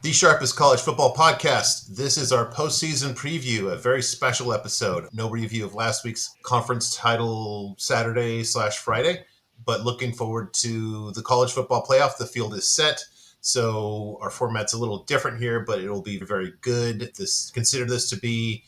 The Sharpest College Football Podcast. This is our postseason preview, a very special episode. No review of last week's conference title Saturday/Friday, but looking forward to the college football playoff. The field is set, so our format's a little different here, but it'll be very good. Consider this to be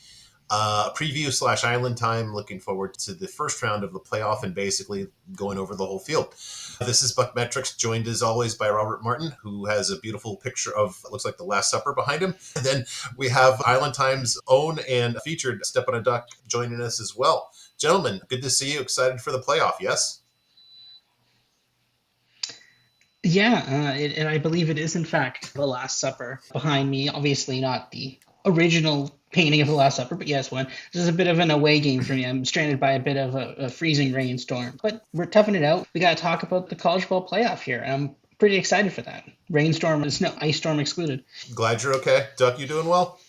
preview/island time. Looking forward to the first round of the playoff and basically going over the whole field. This is BuckMetrics, joined as always by Robert Martin, who has a beautiful picture of, looks like the Last Supper behind him. And then we have Island Time's own and featured Steponaduck joining us as well. Gentlemen, good to see you. Excited for the playoff, yes? Yeah, and I believe it is, in fact, The Last Supper behind me. Obviously, not the original painting of The Last Supper, but yes, one. This is a bit of an away game for me. I'm stranded by a bit of a freezing rainstorm, but we're toughing it out. We got to talk about the college ball playoff here, and I'm pretty excited for that. Rainstorm, no ice storm excluded. Glad you're okay. Duck, you doing well?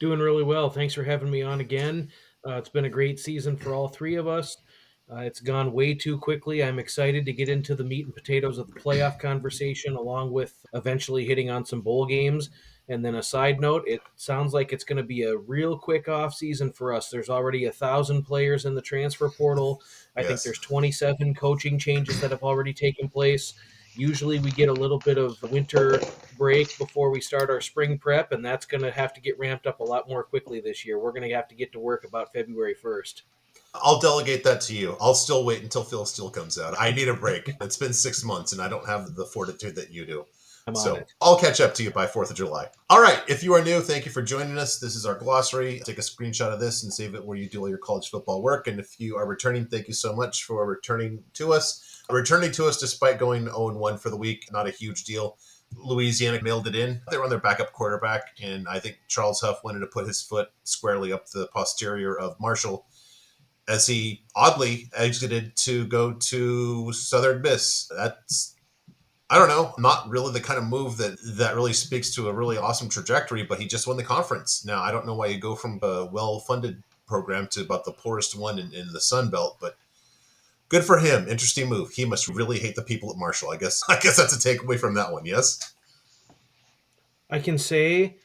Doing really well. Thanks for having me on again. It's been a great season for all three of us. It's gone way too quickly. I'm excited to get into the meat and potatoes of the playoff conversation, along with eventually hitting on some bowl games. And then a side note, it sounds like it's going to be a real quick off season for us. There's already 1,000 players in the transfer portal. I think Yes. there's 27 coaching changes that have already taken place. Usually we get a little bit of winter break before we start our spring prep, and that's going to have to get ramped up a lot more quickly this year. We're going to have to get to work about February 1st. I'll delegate that to you. I'll still wait until Phil Steele comes out. I need a break. It's been 6 months, and I don't have the fortitude that you do. I'm on So it. I'll catch up to you by 4th of July. All right. If you are new, thank you for joining us. This is our glossary. Take a screenshot of this and save it where you do all your college football work. And if you are returning, thank you so much for returning to us. Returning to us despite going 0-1 for the week, not a huge deal. Louisiana mailed it in. They were on their backup quarterback, and I think Charles Huff wanted to put his foot squarely up the posterior of Marshall as he oddly exited to go to Southern Miss. That's, I don't know, not really the kind of move that really speaks to a really awesome trajectory, but he just won the conference. Now, I don't know why you go from a well-funded program to about the poorest one in the Sun Belt, but good for him. Interesting move. He must really hate the people at Marshall. I guess that's a takeaway from that one, yes? I can say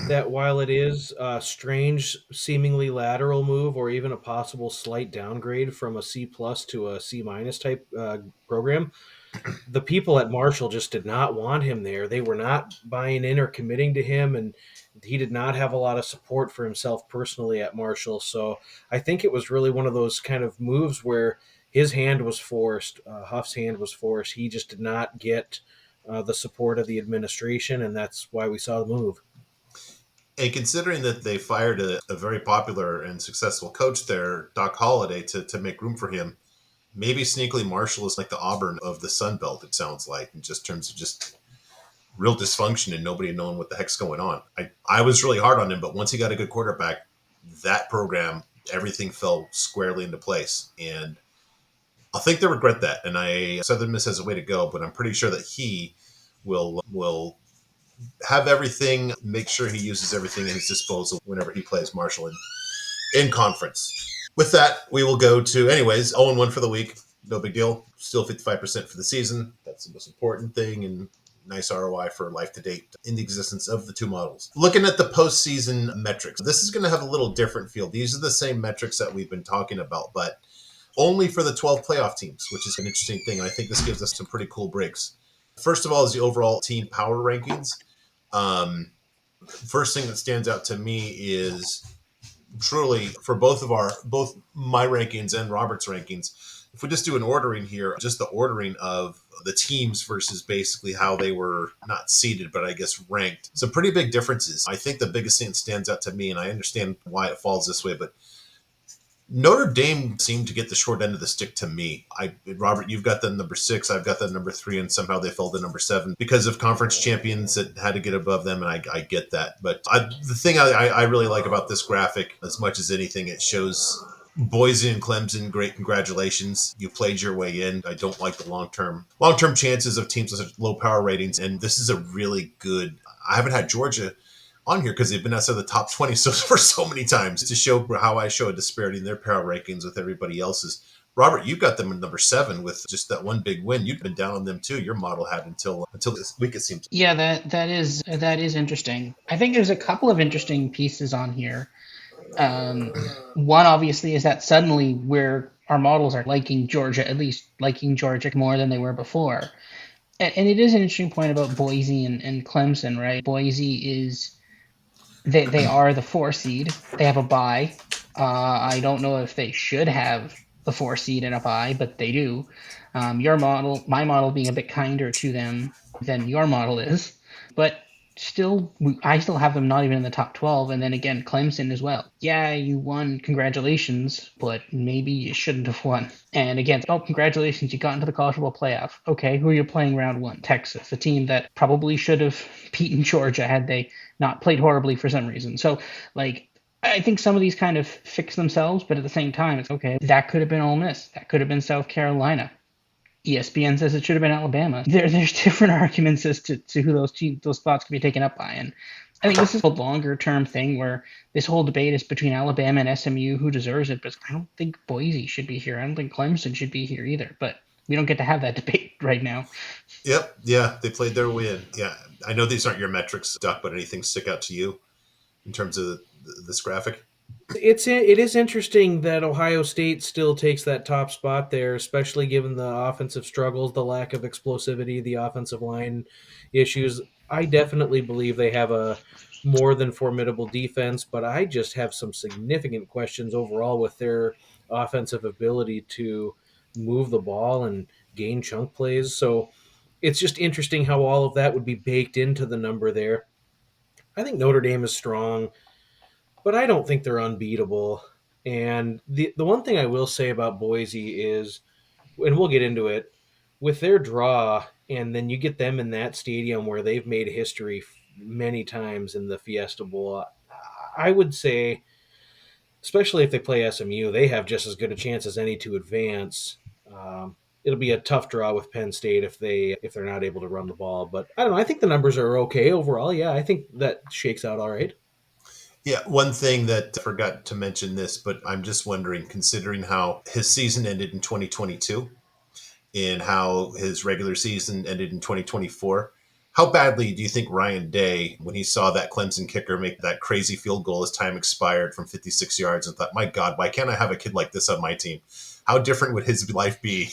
that while it is a strange, seemingly lateral move, or even a possible slight downgrade from a C plus to a C minus type program, the people at Marshall just did not want him there. They were not buying in or committing to him, and he did not have a lot of support for himself personally at Marshall. So I think it was really one of those kind of moves where his hand was forced, Huff's hand was forced. He just did not get the support of the administration, and that's why we saw the move. And considering that they fired a very popular and successful coach there, Doc Holliday, to make room for him, maybe sneakily Marshall is like the Auburn of the Sun Belt, it sounds like, in just terms of just real dysfunction and nobody knowing what the heck's going on. I was really hard on him, but once he got a good quarterback, that program, everything fell squarely into place. And I think they regret that. And Southern Miss has a way to go, but I'm pretty sure that he will have everything, make sure he uses everything at his disposal whenever he plays Marshall in conference. With that, we will go to, anyways, 0-1 for the week. No big deal. Still 55% for the season. That's the most important thing, and nice ROI for life to date in the existence of the two models. Looking at the postseason metrics, this is going to have a little different feel. These are the same metrics that we've been talking about, but only for the 12 playoff teams, which is an interesting thing. And I think this gives us some pretty cool breaks. First of all is the overall team power rankings. First thing that stands out to me is truly for both my rankings and Robert's rankings. If we just do an ordering here, just the ordering of the teams versus basically how they were not seeded, but I guess ranked. Some pretty big differences. I think the biggest thing that stands out to me, and I understand why it falls this way, but Notre Dame seemed to get the short end of the stick to me. Robert, you've got the number 6, I've got the number 3, and somehow they fell to number 7 because of conference champions that had to get above them, and I get that. But the thing I really like about this graphic, as much as anything, it shows Boise and Clemson, great congratulations. You played your way in. I don't like the long-term chances of teams with such low power ratings, and this is a really good. I haven't had Georgia on here because they've been outside the top 20 for so many times to show how I show a disparity in their power rankings with everybody else's. Robert, you got them at number 7 with just that one big win. You'd been down on them too. Your model had until this week, it seems. Yeah, that is interesting. I think there's a couple of interesting pieces on here. Um, One obviously is that suddenly where our models are liking Georgia, at least liking Georgia more than they were before. And it is an interesting point about Boise and Clemson, right? Boise is they are the 4 seed. They have a bye. I don't know if they should have the 4 seed and a bye, but they do. Your model, my model, being a bit kinder to them than your model is, but still, I still have them not even in the top 12. And then again, Clemson as well. Yeah, you won, congratulations, but maybe you shouldn't have won. And again, oh, congratulations, you got into the college football playoff. Okay, who are you playing round one? Texas, a team that probably should have beaten Georgia had they not played horribly for some reason. So, like, I think some of these kind of fix themselves, but at the same time, it's okay. That could have been Ole Miss. That could have been South Carolina. ESPN says it should have been Alabama. There's different arguments as to who those spots could be taken up by, and I think this is a longer term thing where this whole debate is between Alabama and SMU who deserves it. But I don't think Boise should be here. I don't think Clemson should be here either. But we don't get to have that debate right now. Yep. Yeah, they played their way in. Yeah, I know these aren't your metrics, Duck, but anything stick out to you in terms of this graphic? It is interesting that Ohio State still takes that top spot there, especially given the offensive struggles, the lack of explosivity, the offensive line issues. I definitely believe they have a more than formidable defense, but I just have some significant questions overall with their offensive ability to move the ball and gain chunk plays. So it's just interesting how all of that would be baked into the number there. I think Notre Dame is strong, but I don't think they're unbeatable. And the one thing I will say about Boise is, and we'll get into it, with their draw, and then you get them in that stadium where they've made history many times in the Fiesta Bowl. I would say, especially if they play SMU, they have just as good a chance as any to advance. It'll be a tough draw with Penn State if they're not able to run the ball, but I don't know. I think the numbers are okay overall. Yeah, I think that shakes out all right. Yeah, one thing that I forgot to mention this, but I'm just wondering, considering how his season ended in 2022 and how his regular season ended in 2024, how badly do you think Ryan Day, when he saw that Clemson kicker make that crazy field goal as time expired from 56 yards, and thought, my God, why can't I have a kid like this on my team? How different would his life be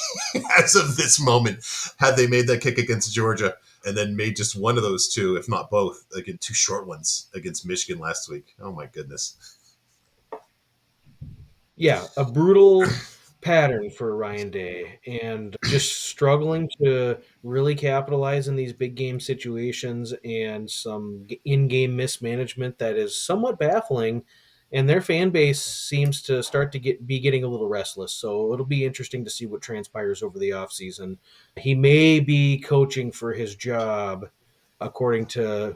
as of this moment had they made that kick against Georgia and then made just one of those two, if not both, again, two short ones against Michigan last week? Oh, my goodness. Yeah, a brutal pattern for Ryan Day and just struggling to really capitalize in these big game situations and some in-game mismanagement that is somewhat baffling, and their fan base seems to start to be getting a little restless. So it'll be interesting to see what transpires over the offseason. He may be coaching for his job, according to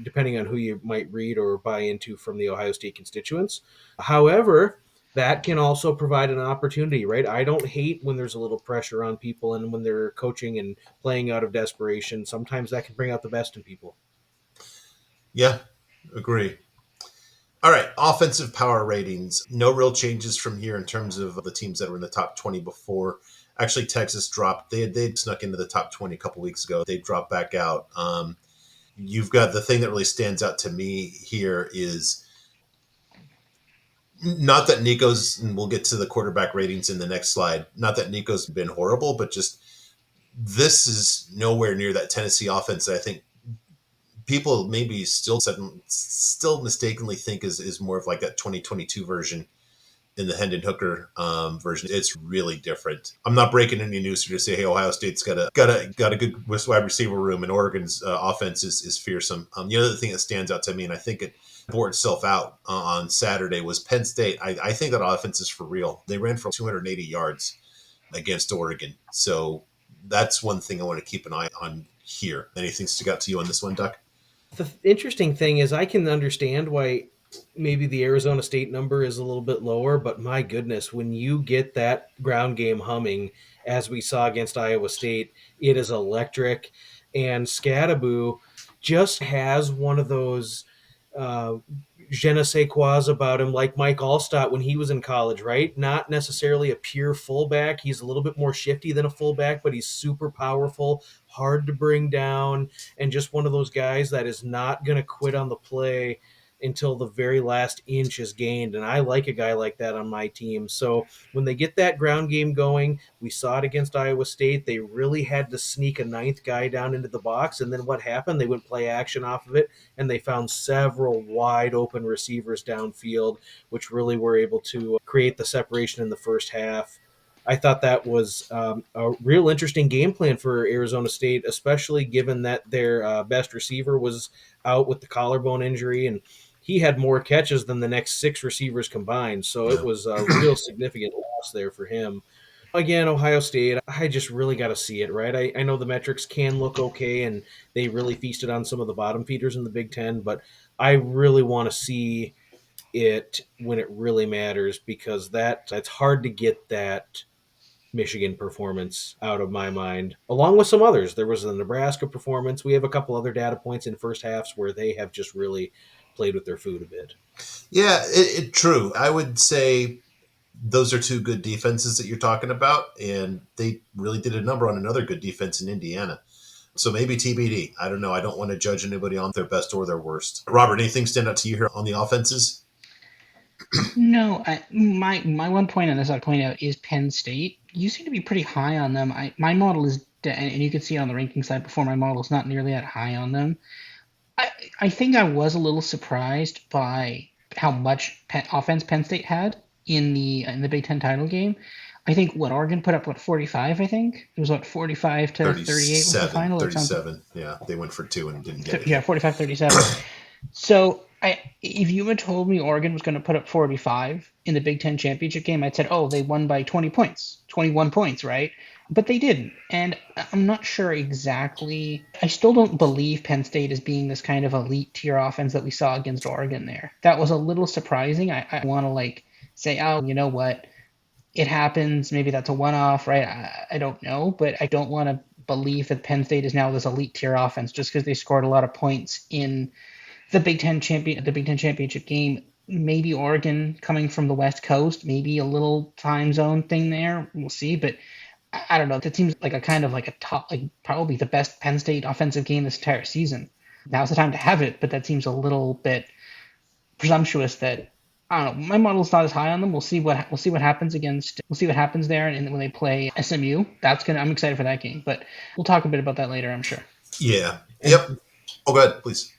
depending on who you might read or buy into from the Ohio State constituents. However, that can also provide an opportunity, right? I don't hate when there's a little pressure on people and when they're coaching and playing out of desperation. Sometimes that can bring out the best in people. Yeah, agree. All right, offensive power ratings. No real changes from here in terms of the teams that were in the top 20 before. Actually, Texas dropped. They snuck into the top 20 a couple weeks ago. They dropped back out. You've got the thing that really stands out to me here is not that Nico's, and we'll get to the quarterback ratings in the next slide, not that Nico's been horrible, but just this is nowhere near that Tennessee offense that I think people maybe still mistakenly think is more of like that 2022 version in the Hendon Hooker version. It's really different. I'm not breaking any news here to say, hey, Ohio State's got a good wide receiver room, and Oregon's offense is fearsome. The other thing that stands out to me, and I think it bore itself out on Saturday, was Penn State. I think that offense is for real. They ran for 280 yards against Oregon, so that's one thing I want to keep an eye on here. Anything stick out to you on this one, Duck? The interesting thing is I can understand why maybe the Arizona State number is a little bit lower, but my goodness, when you get that ground game humming, as we saw against Iowa State, it is electric. And Scadaboo just has one of those je ne sais quoi about him, like Mike Allstott when he was in college, right? Not necessarily a pure fullback. He's a little bit more shifty than a fullback, but he's super powerful, hard to bring down, and just one of those guys that is not going to quit on the play until the very last inch is gained. And I like a guy like that on my team. So when they get that ground game going, we saw it against Iowa State. They really had to sneak a ninth guy down into the box. And then what happened? They went play action off of it, and they found several wide open receivers downfield, which really were able to create the separation in the first half. I thought that was a real interesting game plan for Arizona State, especially given that their best receiver was out with the collarbone injury, and he had more catches than the next six receivers combined. So it Yeah. was a real significant loss there for him. Again, Ohio State, I just really got to see it, right? I know the metrics can look okay, and they really feasted on some of the bottom feeders in the Big Ten, but I really want to see it when it really matters, because that's hard to get that Michigan performance out of my mind, along with some others. There was the Nebraska performance. We have a couple other data points in first halves where they have just really played with their food a bit. Yeah, true. I would say those are two good defenses that you're talking about, and they really did a number on another good defense in Indiana. So maybe TBD. I don't know. I don't want to judge anybody on their best or their worst. Robert, anything stand out to you here on the offenses? No, my one point on this I'd point out is Penn State. You seem to be pretty high on them. My model is, and you can see it on the ranking side before, my model is not nearly that high on them. I I think I was a little surprised by how much offense Penn State had in the Big Ten title game. I think what Oregon put up, what, 45. I think it was what, 45 to 38 was the 37. final, or something. 37. Yeah, they went for two and didn't get Yeah, anything. 45-37. So if you had told me Oregon was going to put up 45 in the Big Ten championship game, I'd said, oh, they won by 20 points, 21 points, right? But they didn't, and I'm not sure exactly. I still don't believe Penn State is being this kind of elite tier offense that we saw against Oregon there. That was a little surprising. I want to like say, oh, you know what? It happens. Maybe that's a one-off, right? I don't know, but I don't want to believe that Penn State is now this elite tier offense just because they scored a lot of points in the Big Ten championship game. Maybe Oregon coming from the West Coast, maybe a little time zone thing there. We'll see, but I don't know. That seems like a kind of like a top, like probably the best Penn State offensive game this entire season. Now's the time to have it, but that seems a little bit presumptuous. That I don't know. My model's not as high on them. We'll see what happens against. We'll see what happens there, and when they play SMU, I'm excited for that game. But we'll talk a bit about that later, I'm sure. Yeah. And Yep. Oh, go ahead, please.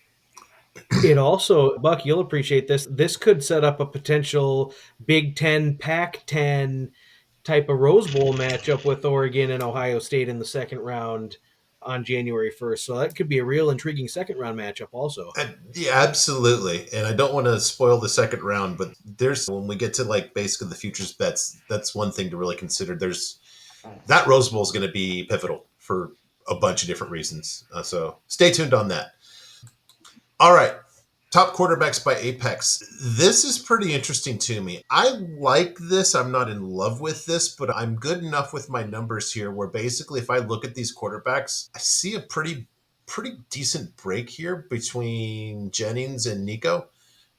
it also, Buck, you'll appreciate this. This could set up a potential Big Ten, Pac-10 type of Rose Bowl matchup with Oregon and Ohio State in the second round on January 1st. So that could be a real intriguing second round matchup also. Yeah, absolutely. And I don't want to spoil the second round, but there's when we get to like basically the futures bets, that's one thing to really consider. There's that Rose Bowl is going to be pivotal for a bunch of different reasons. So stay tuned on that. All right. Top quarterbacks by Apex. This is pretty interesting to me. I like this. I'm not in love with this, but I'm good enough with my numbers here where basically if I look at these quarterbacks, I see a pretty decent break here between Jennings and Nico.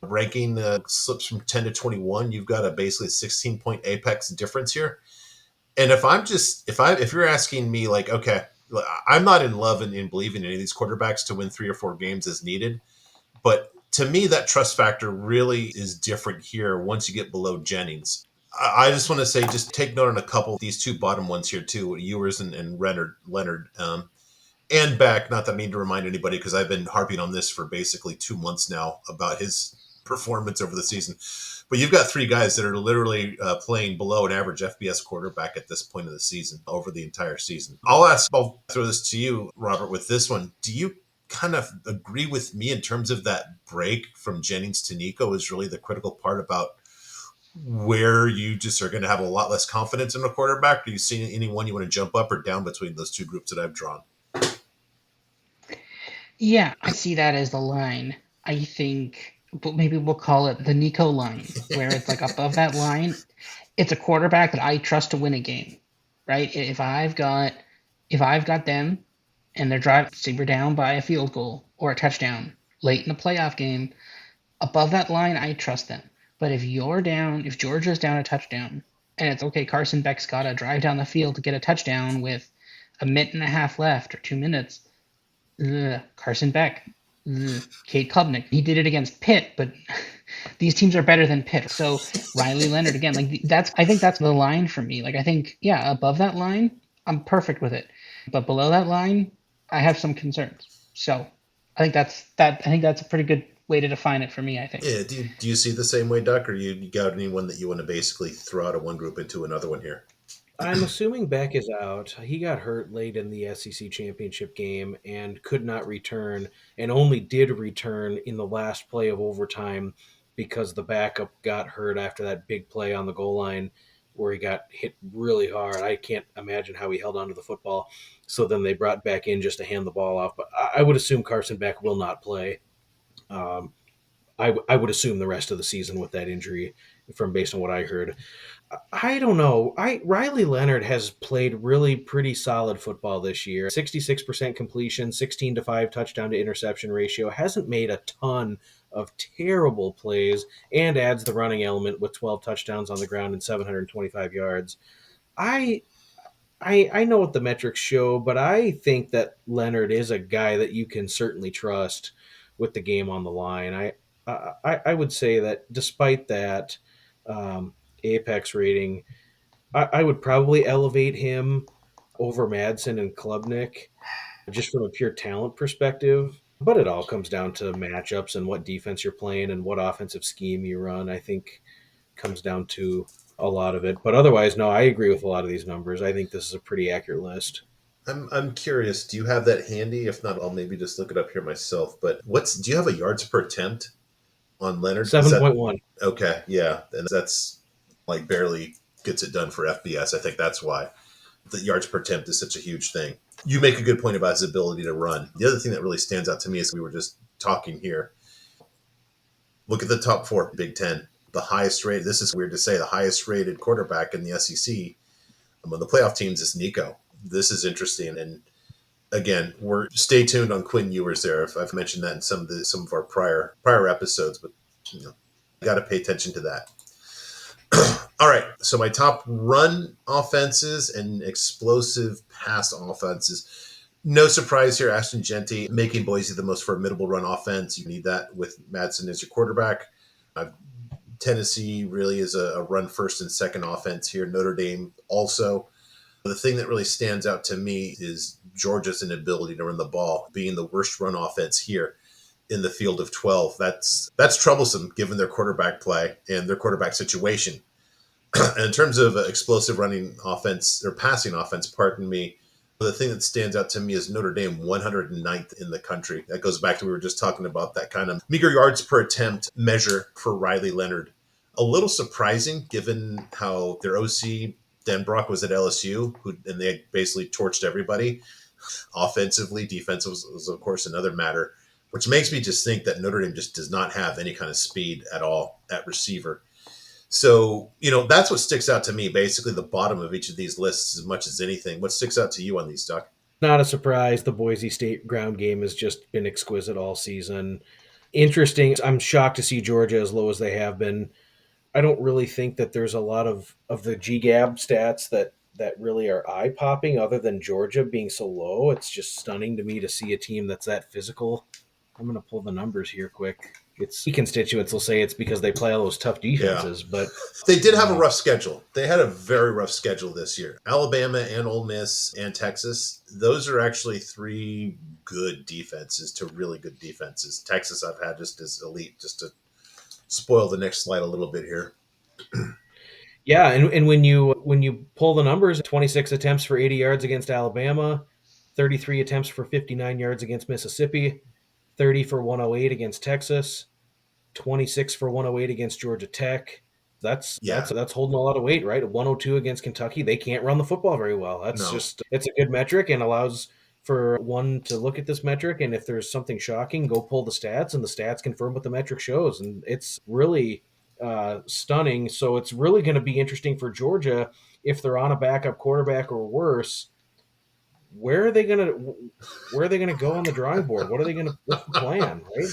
Ranking slips from 10 to 21. You've got a basically 16-point Apex difference here. And if you're asking me like, okay, I'm not in love in believing any of these quarterbacks to win 3 or 4 games as needed. But to me, that trust factor really is different here once you get below Jennings. I just want to say, just take note on a couple of these two bottom ones here too, Ewers and Leonard. And Beck, not that I mean to remind anybody because I've been harping on this for basically 2 months now about his performance over the season. But you've got three guys that are literally playing below an average FBS quarterback at this point of the season, over the entire season. I'll throw this to you, Robert, with this one. Do you kind of agree with me in terms of that break from Jennings to Nico is really the critical part about where you just are going to have a lot less confidence in a quarterback? Do you see anyone you want to jump up or down between those two groups that I've drawn? Yeah, I see that as the line. I think, but maybe we'll call it the Nico line, where it's like above that line, it's a quarterback that I trust to win a game, right? If I've got them and they're driving, say we're down by a field goal or a touchdown late in the playoff game, Above that line, I trust them. But if you're down, if Georgia's down a touchdown, and it's okay, Carson Beck's got to drive down the field to get a touchdown with a minute and a half left or 2 minutes. Ugh, Carson Beck, ugh, Kate Klubnik. He did it against Pitt, but these teams are better than Pitt. So Riley Leonard again, like that's I think that's the line for me. Like I think yeah, above that line, I'm perfect with it, but below that line, I have some concerns. So I think that's that. I think that's a pretty good way to define it for me. I think. Yeah, do you see the same way, Duck, or you got anyone that you want to basically throw out of one group into another one here? I'm assuming Beck is out. He got hurt late in the SEC championship game and could not return, and only did return in the last play of overtime because the backup got hurt after that big play on the goal line where he got hit really hard. I can't imagine how he held onto the football. So then they brought Beck in just to hand the ball off. But I would assume Carson Beck will not play. Um, I would assume the rest of the season with that injury, from based on what I heard. I don't know. I Riley Leonard has played really pretty solid football this year. 66% completion, 16-5 touchdown to interception ratio. Hasn't made a ton of terrible plays and adds the running element with 12 touchdowns on the ground and 725 yards. I I know what the metrics show, but I think that Leonard is a guy that you can certainly trust with the game on the line. I would say that despite that apex rating, I would probably elevate him over Madsen and Klubnik just from a pure talent perspective. But it all comes down to matchups and what defense you're playing and what offensive scheme you run. I think comes down to a lot of it. But otherwise, no, I agree with a lot of these numbers. I think this is a pretty accurate list. I'm curious. Do you have that handy? If not, I'll maybe just look it up here myself. But do you have a yards per attempt on Leonard? Is that 7.1. okay? Yeah, and that's like barely gets it done for FBS. I think that's why the yards per attempt is such a huge thing. You make a good point about his ability to run. The other thing that really stands out to me is we were just talking here. Look at the top four, Big Ten. The highest rated, this is weird to say, the highest rated quarterback in the SEC among the playoff teams is Nico. This is interesting. And again, we're stay tuned on Quinn Ewers there. If I've mentioned that in some of our prior episodes, but you know, got to pay attention to that. All right. So my top run offenses and explosive pass offenses. No surprise here, Ashton Genty making Boise the most formidable run offense. You need that with Madsen as your quarterback. Tennessee really is a run first and second offense here. Notre Dame also. The thing that really stands out to me is Georgia's inability to run the ball, being the worst run offense here in the field of 12. That's troublesome given their quarterback play and their quarterback situation. In terms of explosive running offense or passing offense, pardon me, the thing that stands out to me is Notre Dame 109th in the country. That goes back to we were just talking about that kind of meager yards per attempt measure for Riley Leonard. A little surprising given how their OC Dan Brock was at LSU, and they basically torched everybody. Offensively, defense was of course another matter, which makes me just think that Notre Dame just does not have any kind of speed at all at receiver. So, that's what sticks out to me, basically the bottom of each of these lists as much as anything. What sticks out to you on these, Duck? Not a surprise. The Boise State ground game has just been exquisite all season. Interesting. I'm shocked to see Georgia as low as they have been. I don't really think that there's a lot of the GGAB stats that really are eye popping other than Georgia being so low. It's just stunning to me to see a team that's that physical. I'm going to pull the numbers here quick. It's constituents will say it's because they play all those tough defenses, but they did have a rough schedule. They had a very rough schedule this year. Alabama and Ole Miss and Texas, those are actually three good defenses to really good defenses. Texas I've had just as elite, just to spoil the next slide a little bit here. Yeah, and when you pull the numbers, 26 attempts for 80 yards against Alabama, 33 attempts for 59 yards against Mississippi, 30 for 108 against Texas, 26 for 108 against Georgia Tech. That's holding a lot of weight, right? 102 against Kentucky. They can't run the football very well. It's a good metric and allows for one to look at this metric, and if there's something shocking, go pull the stats, and the stats confirm what the metric shows, and it's really stunning. So it's really going to be interesting for Georgia if they're on a backup quarterback or worse. Where are they going to go on the drawing board? What's the plan, right?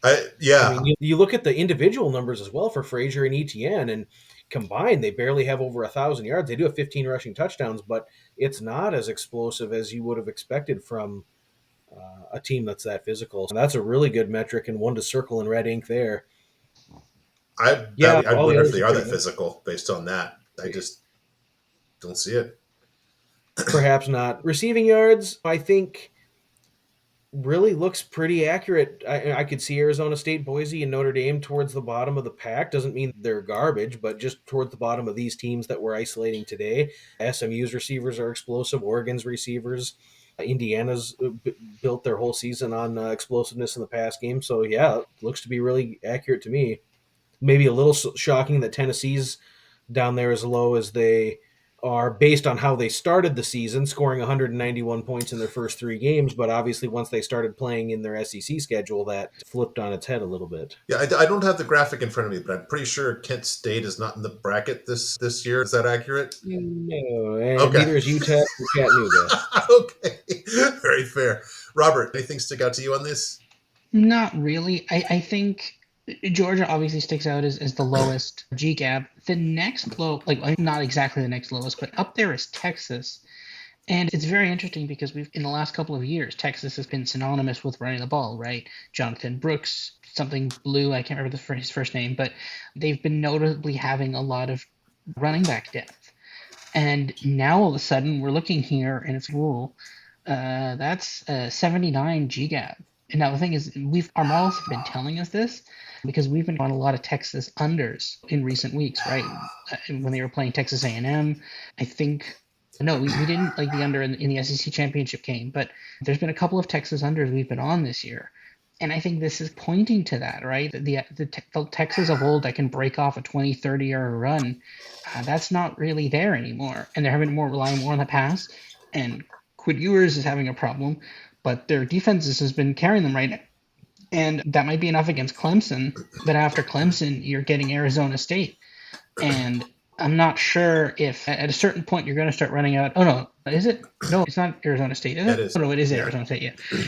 I Yeah, mean, you look at the individual numbers as well for Frazier and ETN, and combined, they barely have over 1,000 yards. They do have 15 rushing touchdowns, but it's not as explosive as you would have expected from a team that's that physical. So that's a really good metric and one to circle in red ink there. Yeah, I all the wonder if others they are are pretty that good. physical based on that. I just don't see it. Perhaps not. Receiving yards, I think, really looks pretty accurate. I could see Arizona State, Boise, and Notre Dame towards the bottom of the pack. Doesn't mean they're garbage, but just towards the bottom of these teams that we're isolating today. SMU's receivers are explosive. Oregon's receivers. Indiana's built their whole season on explosiveness in the pass game. So, yeah, it looks to be really accurate to me. Maybe a little shocking that Tennessee's down there as low as they are based on how they started the season, scoring 191 points in their first 3 games. But obviously, once they started playing in their SEC schedule, that flipped on its head a little bit. Yeah, I don't have the graphic in front of me, but I'm pretty sure Kent State is not in the bracket this year. Is that accurate? No, and Okay. neither is UTEP or Chattanooga. Okay. Very fair. Robert, anything stick out to you on this? Not really. I think Georgia obviously sticks out as the lowest GCAP. The next low, like not exactly the next lowest, but up there is Texas. And it's very interesting because we've in the last couple of years, Texas has been synonymous with running the ball, right? Jonathan Brooks, something blue, I can't remember his first name, but they've been notably having a lot of running back depth. And now all of a sudden we're looking here and it's rule. That's 79 GGAP. And now the thing is, our models have been telling us this because we've been on a lot of Texas unders in recent weeks, right? When they were playing Texas A&M, I think no, we didn't like the under in the SEC championship game, but there's been a couple of Texas unders we've been on this year. And I think this is pointing to that, right? The Texas of old that can break off a 20, 30-yard run, that's not really there anymore. And they're having more relying more on the pass. And Quid Ewers is having a problem, but their defenses has been carrying them right now. And that might be enough against Clemson. But after Clemson, you're getting Arizona State. And I'm not sure if at a certain point you're going to start running out. Oh, no. Is it? No, it's not Arizona State, is That it? Oh, is. no, it is Yeah. Arizona State, yeah.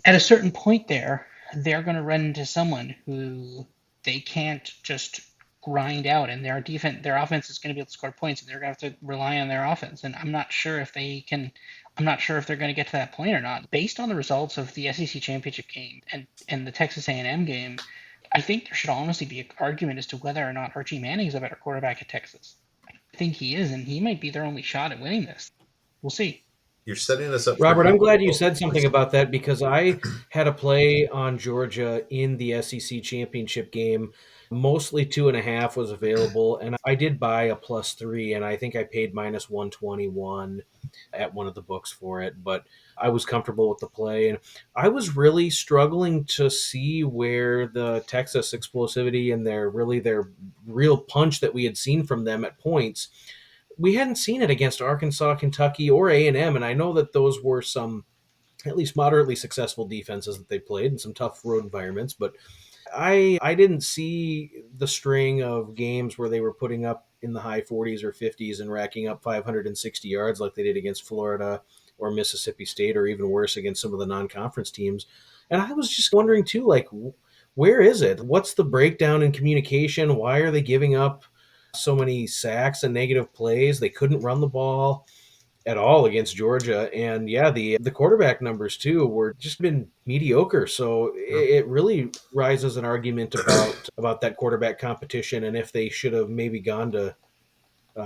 At a certain point there, they're going to run into someone who they can't just grind out, and their offense is going to be able to score points, and they're going to have to rely on their offense. And I'm not sure if they can. I'm not sure if they're going to get to that point or not. Based on the results of the SEC championship game and the Texas A&M game, I think there should honestly be an argument as to whether or not Archie Manning is a better quarterback at Texas. I think he is, and he might be their only shot at winning this. We'll see. You're setting us up for. Robert, I'm glad you Oh, said something please. about that because I had a play on Georgia in the SEC championship game. Mostly 2.5 was available, and I did buy a +3, and I think I paid -121 at one of the books for it. But I was comfortable with the play, and I was really struggling to see where the Texas explosivity and their real punch that we had seen from them at points, we hadn't seen it against Arkansas, Kentucky, or A&M, and I know that those were some at least moderately successful defenses that they played in some tough road environments, but I didn't see the string of games where they were putting up in the high 40s or 50s and racking up 560 yards like they did against Florida or Mississippi State, or even worse against some of the non-conference teams. And I was just wondering too, like, where is it? What's the breakdown in communication? Why are they giving up so many sacks and negative plays? They couldn't run the ball at all against Georgia, and yeah, the quarterback numbers too were just been mediocre. So it really rises an argument about that quarterback competition and if they should have maybe gone to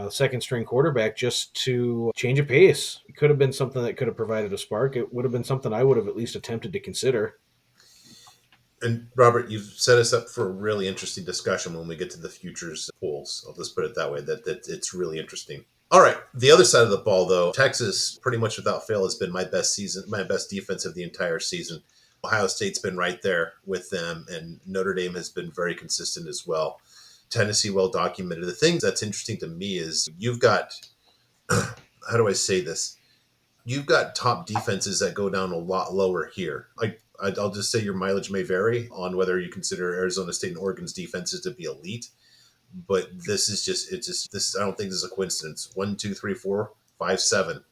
second string quarterback just to change a pace. It could have been something that could have provided a spark. It would have been something I would have at least attempted to consider. And Robert, you've set us up for a really interesting discussion when we get to the futures polls. I'll just put it that way. That it's really interesting. All right. The other side of the ball, though, Texas, pretty much without fail, has been my best season, my best defense of the entire season. Ohio State's been right there with them, and Notre Dame has been very consistent as well. Tennessee, well documented. The thing that's interesting to me is you've got, how do I say this? You've got top defenses that go down a lot lower here. I'll just say your mileage may vary on whether you consider Arizona State and Oregon's defenses to be elite, but this is just it's just this. I don't think this is a coincidence. 1, 2, 3, 4, 5, 7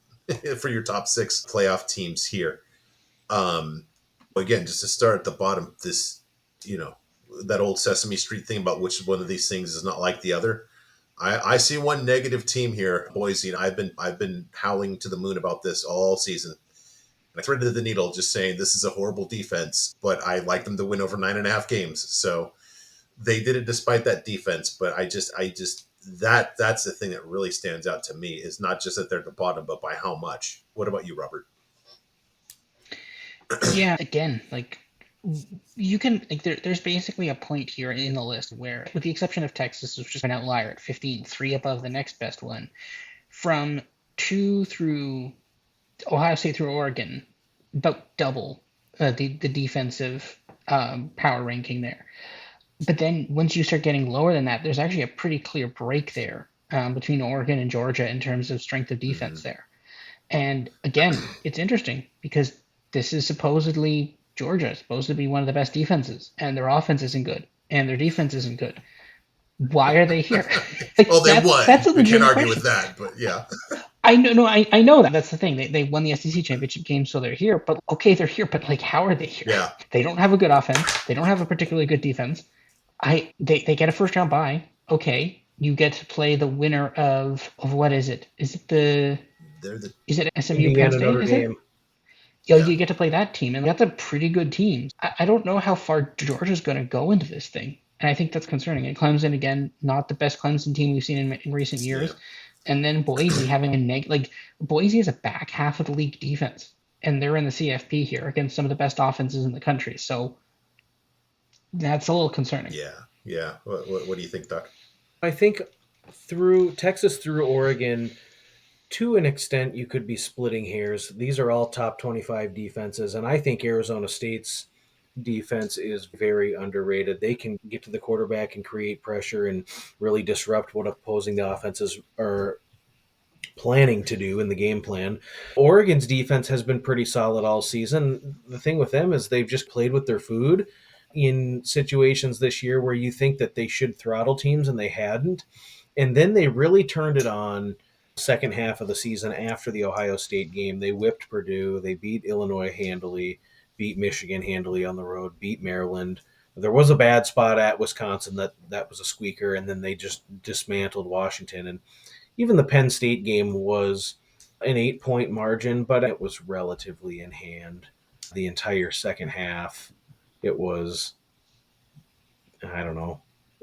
for your top 6 playoff teams here. Again, just to start at the bottom, this that old Sesame Street thing about which one of these things is not like the other. I see one negative team here, Boise, and I've been howling to the moon about this all season. And I threaded the needle just saying this is a horrible defense, but I like them to win over 9.5 games. So they did it despite that defense. But I just that's the thing that really stands out to me is not just that they're at the bottom, but by how much. What about you, Robert? Yeah, again, like you can like there's basically a point here in the list where, with the exception of Texas, which is an outlier at 15, three above the next best one, from 2 through Ohio State through Oregon, about double the defensive power ranking there. But then once you start getting lower than that, there's actually a pretty clear break there between Oregon and Georgia in terms of strength of defense there. And again, it's interesting because this is supposedly Georgia, supposed to be one of the best defenses, and their offense isn't good, and their defense isn't good. Why are they here? Like, Well, they won. that's a We can't legitimate argue question. with that, but yeah. I know, no, I know that. That's the thing. They won the SEC championship game, so they're here. But okay, they're here. But like, how are they here? Yeah. They don't have a good offense. They don't have a particularly good defense. They get a first round bye. Okay, you get to play the winner of what is it? They're the Is it SMU Penn Indiana State? Notre Is it? Dame. Yeah, yeah. you get to play that team, and that's a pretty good team. I don't know how far Georgia's going to go into this thing, and I think that's concerning. And Clemson, again, not the best Clemson team we've seen in recent Yeah. years, and then Boise having a like Boise is a back half of the league defense, and they're in the CFP here against some of the best offenses in the country. So that's a little concerning. Yeah. Yeah. What do you think, Doc? I think through Texas through Oregon, to an extent, you could be splitting hairs. These are all top 25 defenses, and I think Arizona State's defense is very underrated. They can get to the quarterback and create pressure and really disrupt what opposing the offenses are planning to do in the game plan. Oregon's defense has been pretty solid all season. The thing with them is they've just played with their food in situations this year where you think that they should throttle teams and they hadn't. And then they really turned it on second half of the season after the Ohio State game. They whipped Purdue, they beat Illinois handily, beat Michigan handily on the road, beat Maryland. There was a bad spot at Wisconsin that was a squeaker, and then they just dismantled Washington. And even the Penn State game was an 8-point margin, but it was relatively in hand the entire second half. It was, I don't know,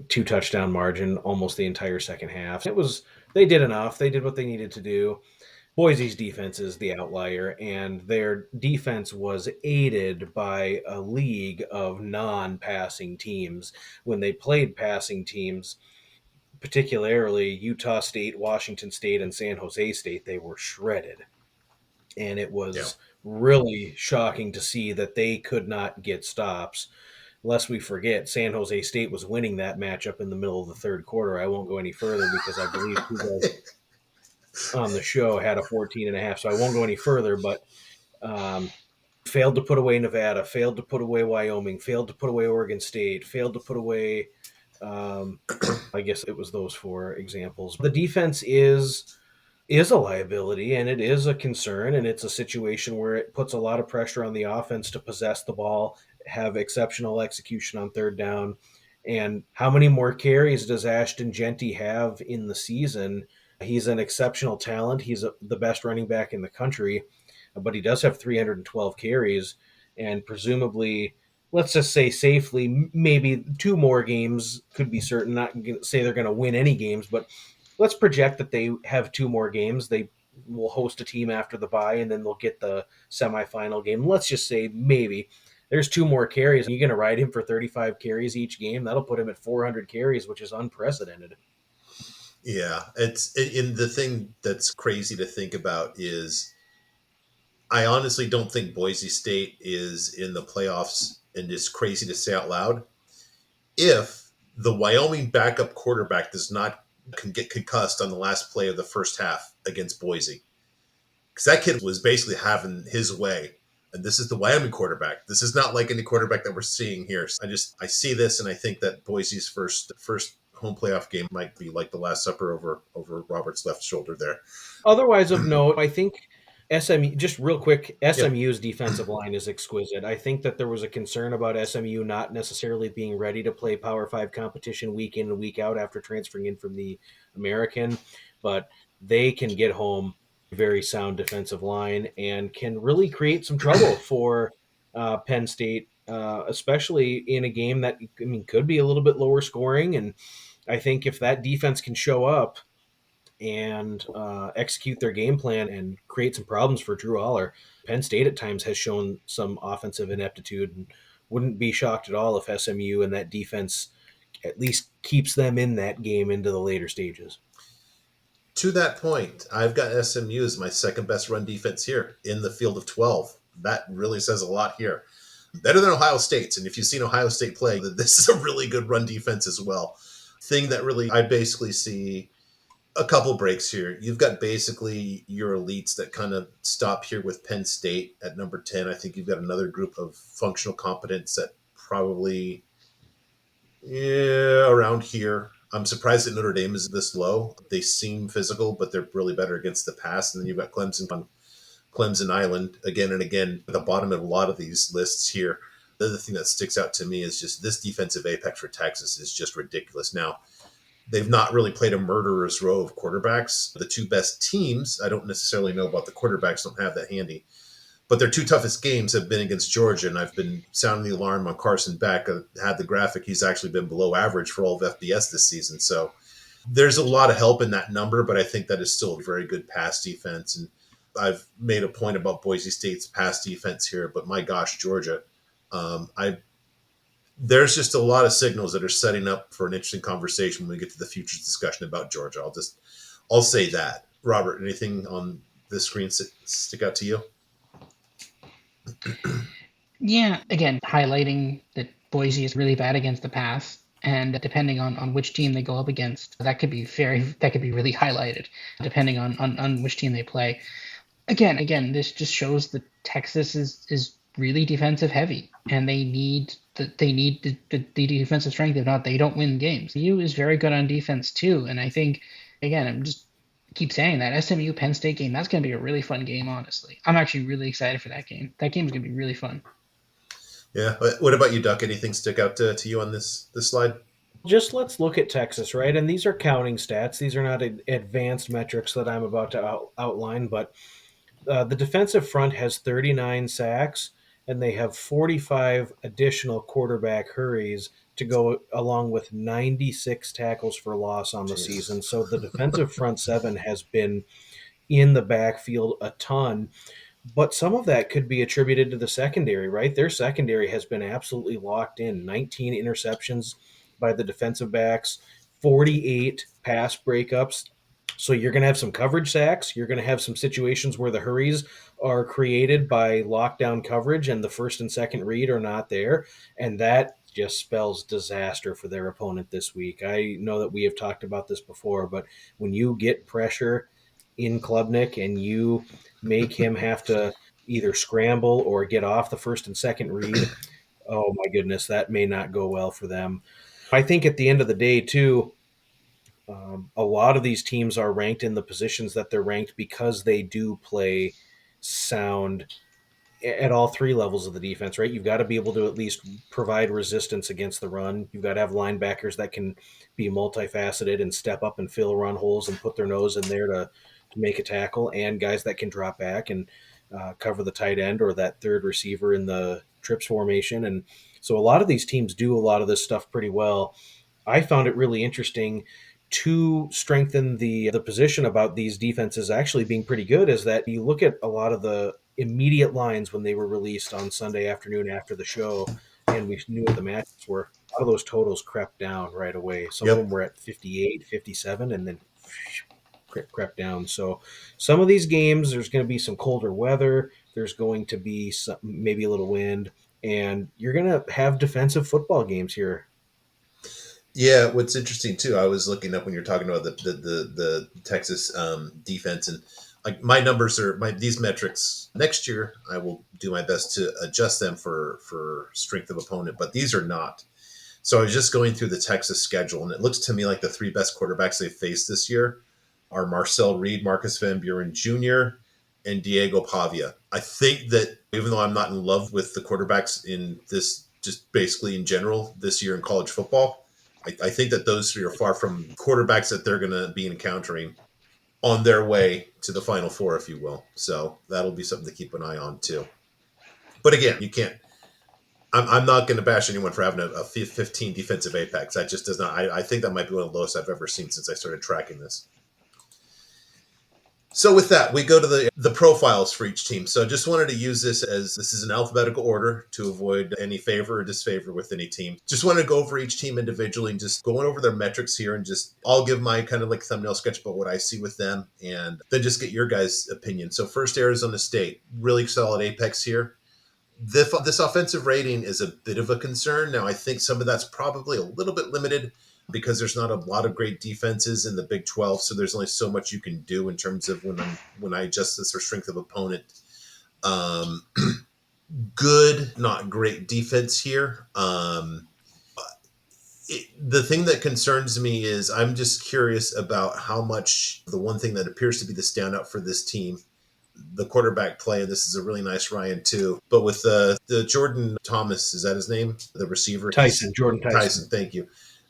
2 touchdown margin almost the entire second half. They did enough. They did what they needed to do. Boise's defense is the outlier, and their defense was aided by a league of non passing teams. When they played passing teams, particularly Utah State, Washington State, and San Jose State, they were shredded. And it Yeah. was really shocking to see that they could not get stops. Lest we forget, San Jose State was winning that matchup in the middle of the third quarter. I won't go any further because I believe two guys on the show had a 14 and a half, so I won't go any further, but um, failed to put away Nevada, failed to put away Wyoming, failed to put away Oregon State, failed to put away um, I guess it was those 4 examples. The defense is a liability and it is a concern, and it's a situation where it puts a lot of pressure on the offense to possess the ball, have exceptional execution on third down. And how many more carries does Ashton Genty have in the season? He's an exceptional talent. He's the best running back in the country, but he does have 312 carries, and presumably, let's just say safely, maybe 2 more games could be certain. Not gonna say they're going to win any games, but let's project that they have 2 more games. They will host a team after the bye, and then they'll get the semifinal game. Let's just say maybe there's 2 more carries. You're going to ride him for 35 carries each game. That'll put him at 400 carries, which is unprecedented. Yeah. In the thing that's crazy to think about is I honestly don't think Boise State is in the playoffs, and it's crazy to say out loud. If the Wyoming backup quarterback does not can get concussed on the last play of the first half against Boise, because that kid was basically having his way. And this is the Wyoming quarterback. This is not like any quarterback that we're seeing here. I see this, and I think that Boise's first home playoff game might be like the Last Supper over Robert's left shoulder there. Otherwise, of note, I think SMU, just real quick, Yep. SMU's defensive line is exquisite. I think that there was a concern about SMU not necessarily being ready to play Power Five competition week in and week out after transferring in from the American, but they can get home very sound defensive line and can really create some trouble for Penn State, especially in a game that could be a little bit lower scoring. And I think if that defense can show up and execute their game plan and create some problems for Drew Aller. Penn State at times has shown some offensive ineptitude, and wouldn't be shocked at all if SMU and that defense at least keeps them in that game into the later stages. To that point, I've got SMU as my second best run defense here in the field of 12. That really says a lot here. Better than Ohio State's. And if you've seen Ohio State play, this is a really good run defense as well. Thing that really, I basically see a couple breaks here. You've got basically your elites that kind of stop here with Penn State at number 10. I think you've got another group of functional competence that probably around here. I'm surprised that Notre Dame is this low. They seem physical, but they're really better against the pass. And then you've got Clemson on Clemson Island again and again at the bottom of a lot of these lists here. The other thing that sticks out to me is just this defensive apex for Texas is just ridiculous. Now, they've not really played a murderer's row of quarterbacks. The two best teams, I don't necessarily know about the quarterbacks, don't have that handy. But their two toughest games have been against Georgia, and I've been sounding the alarm on Carson Beck. I had the graphic. He's actually been below average for all of FBS this season. So there's a lot of help in that number, but I think that is still a very good pass defense. And I've made a point about Boise State's pass defense here, but my gosh, Georgia, I there's just a lot of signals that are setting up for an interesting conversation when we get to the futures discussion about Georgia. I'll say that. Robert, anything on the screen stick out to you? Yeah, again, highlighting that Boise is really bad against the pass, and depending on which team they go up against, that could be really highlighted, depending on which team they play. Again, this just shows that Texas is really defensive heavy, and they need the defensive strength. If not, they don't win games. U is very good on defense too, and I think again, I'm just keep saying that SMU Penn State game, that's going to be a really fun game. Honestly, I'm actually really excited for that game. That game is going to be really fun. Yeah. What about you, Duck? Anything stick out to you on this slide? Just let's look at Texas, right? And these are counting stats. These are not advanced metrics that I'm about to outline, but the defensive front has 39 sacks, and they have 45 additional quarterback hurries to go along with 96 tackles for loss on the season. So the defensive front seven has been in the backfield a ton. But some of that could be attributed to the secondary, right? Their secondary has been absolutely locked in. 19 interceptions by the defensive backs, 48 pass breakups. So you're going to have some coverage sacks. You're going to have some situations where the hurries are created by lockdown coverage and the first and second read are not there. And that just spells disaster for their opponent this week. I know that we have talked about this before, but when you get pressure in Klubnik and you make him have to either scramble or get off the first and second read, oh my goodness, that may not go well for them. I think at the end of the day, too, a lot of these teams are ranked in the positions that they're ranked because they do play sound at all three levels of the defense, right? You've got to be able to at least provide resistance against the run. You've got to have linebackers that can be multifaceted and step up and fill run holes and put their nose in there to make a tackle, and guys that can drop back and cover the tight end or that third receiver in the trips formation. And so a lot of these teams do a lot of this stuff pretty well. I found it really interesting to strengthen the position about these defenses actually being pretty good is that you look at a lot of the immediate lines when they were released on Sunday afternoon after the show, and we knew what the matches were. A lot of those totals crept down right away. Some of them were at 58, 57, and then crept down. So some of these games, there's going to be some colder weather. There's going to be some, maybe a little wind, and you're going to have defensive football games here. Yeah, what's interesting too, I was looking up when you're talking about the Texas defense, and like my numbers are these metrics next year. I will do my best to adjust them for strength of opponent, but these are not. So I was just going through the Texas schedule, and it looks to me like the three best quarterbacks they faced this year are Marcel Reed, Marcus Van Buren Jr., and Diego Pavia. I think that even though I'm not in love with the quarterbacks in this, just basically in general this year in college football, I think that those three are far from quarterbacks that they're going to be encountering on their way to the Final Four, if you will. So that'll be something to keep an eye on too. But again, you can't. I'm not going to bash anyone for having a 15 defensive apex. That just does not. I think that might be one of the lowest I've ever seen since I started tracking this. So with that, we go to the profiles for each team. So just wanted to use this as this is an alphabetical order to avoid any favor or disfavor with any team. Just wanted to go over each team individually and just going over their metrics here and just I'll give my kind of like thumbnail sketch about what I see with them and then just get your guys' opinion. So first, Arizona State, really solid apex here. This offensive rating is a bit of a concern. Now, I think some of that's probably a little bit limited because there's not a lot of great defenses in the Big 12, so there's only so much you can do in terms of when I adjust this for strength of opponent. Um, Good, not great defense here. The thing that concerns me is I'm just curious about how much the one thing that appears to be the standout for this team, the quarterback play, and this is a really nice Ryan too. But with the Jordan Thomas, is that his name? The receiver? Jordan Tyson. Thank you.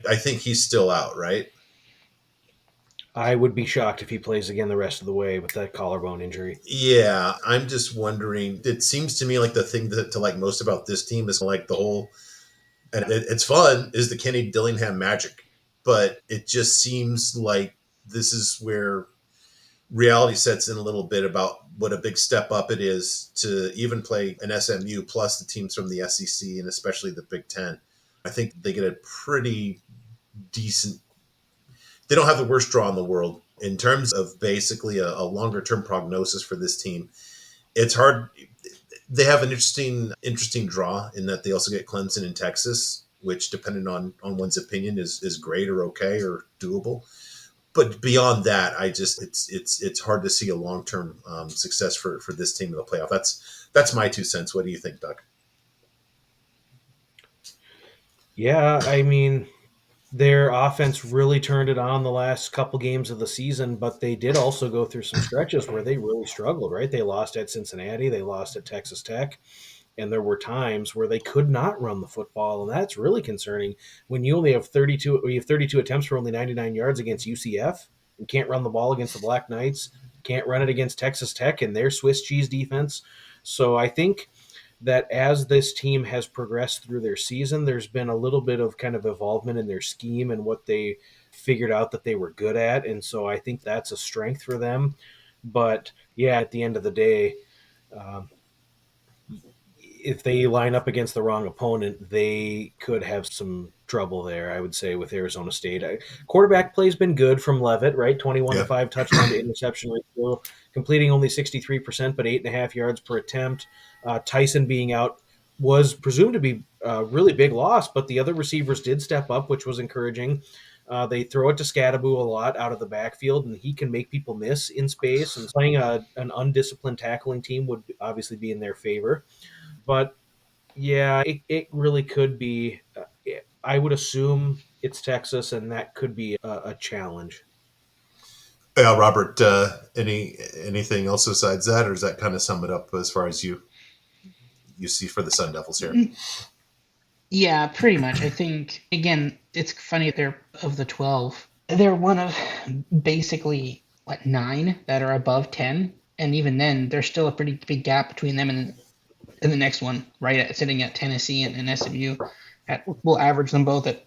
I think he's still out, right? I would be shocked if he plays again the rest of the way with that collarbone injury. Yeah, I'm just wondering. It seems to me like the thing to like most about this team is like the whole, and it's fun, is the Kenny Dillingham magic. But it just seems like this is where reality sets in a little bit about what a big step up it is to even play an SMU plus the teams from the SEC and especially the Big Ten. I think they get a pretty decent. They don't have the worst draw in the world in terms of basically a longer term prognosis for this team. It's hard. They have an interesting draw in that they also get Clemson in Texas, which depending on one's opinion is great or okay or doable. But beyond that, it's hard to see a long term success for this team in the playoff. That's my 2 cents. What do you think, Duck? Yeah, I mean, their offense really turned it on the last couple games of the season, but they did also go through some stretches where they really struggled, right? They lost at Cincinnati, they lost at Texas Tech, and there were times where they could not run the football, and that's really concerning when you only have 32 or you have 32 attempts for only 99 yards against UCF and can't run the ball against the Black Knights, can't run it against Texas Tech and their Swiss cheese defense. So I think that as this team has progressed through their season, there's been a little bit of kind of evolvement in their scheme and what they figured out that they were good at. And so I think that's a strength for them. But yeah, at the end of the day, um, if they line up against the wrong opponent, they could have some trouble there, I would say, with Arizona State. Quarterback play's been good from Levitt, right? 21 to 5 touchdown to interception ratio, completing only 63%, but 8.5 yards per attempt. Tyson being out was presumed to be a really big loss, but the other receivers did step up, which was encouraging. They throw it to Scadaboo a lot out of the backfield, and he can make people miss in space. And playing an undisciplined tackling team would obviously be in their favor. But yeah, it really could be. I would assume it's Texas, and that could be a challenge. Yeah, Robert. Anything else besides that, or does that kind of sum it up as far as you see for the Sun Devils here? Yeah, pretty much. I think again, it's funny they're of the 12. They're one of basically what 9 that are above 10, and even then, there's still a pretty big gap between them and the next one, right at sitting at Tennessee and SMU. We'll average them both at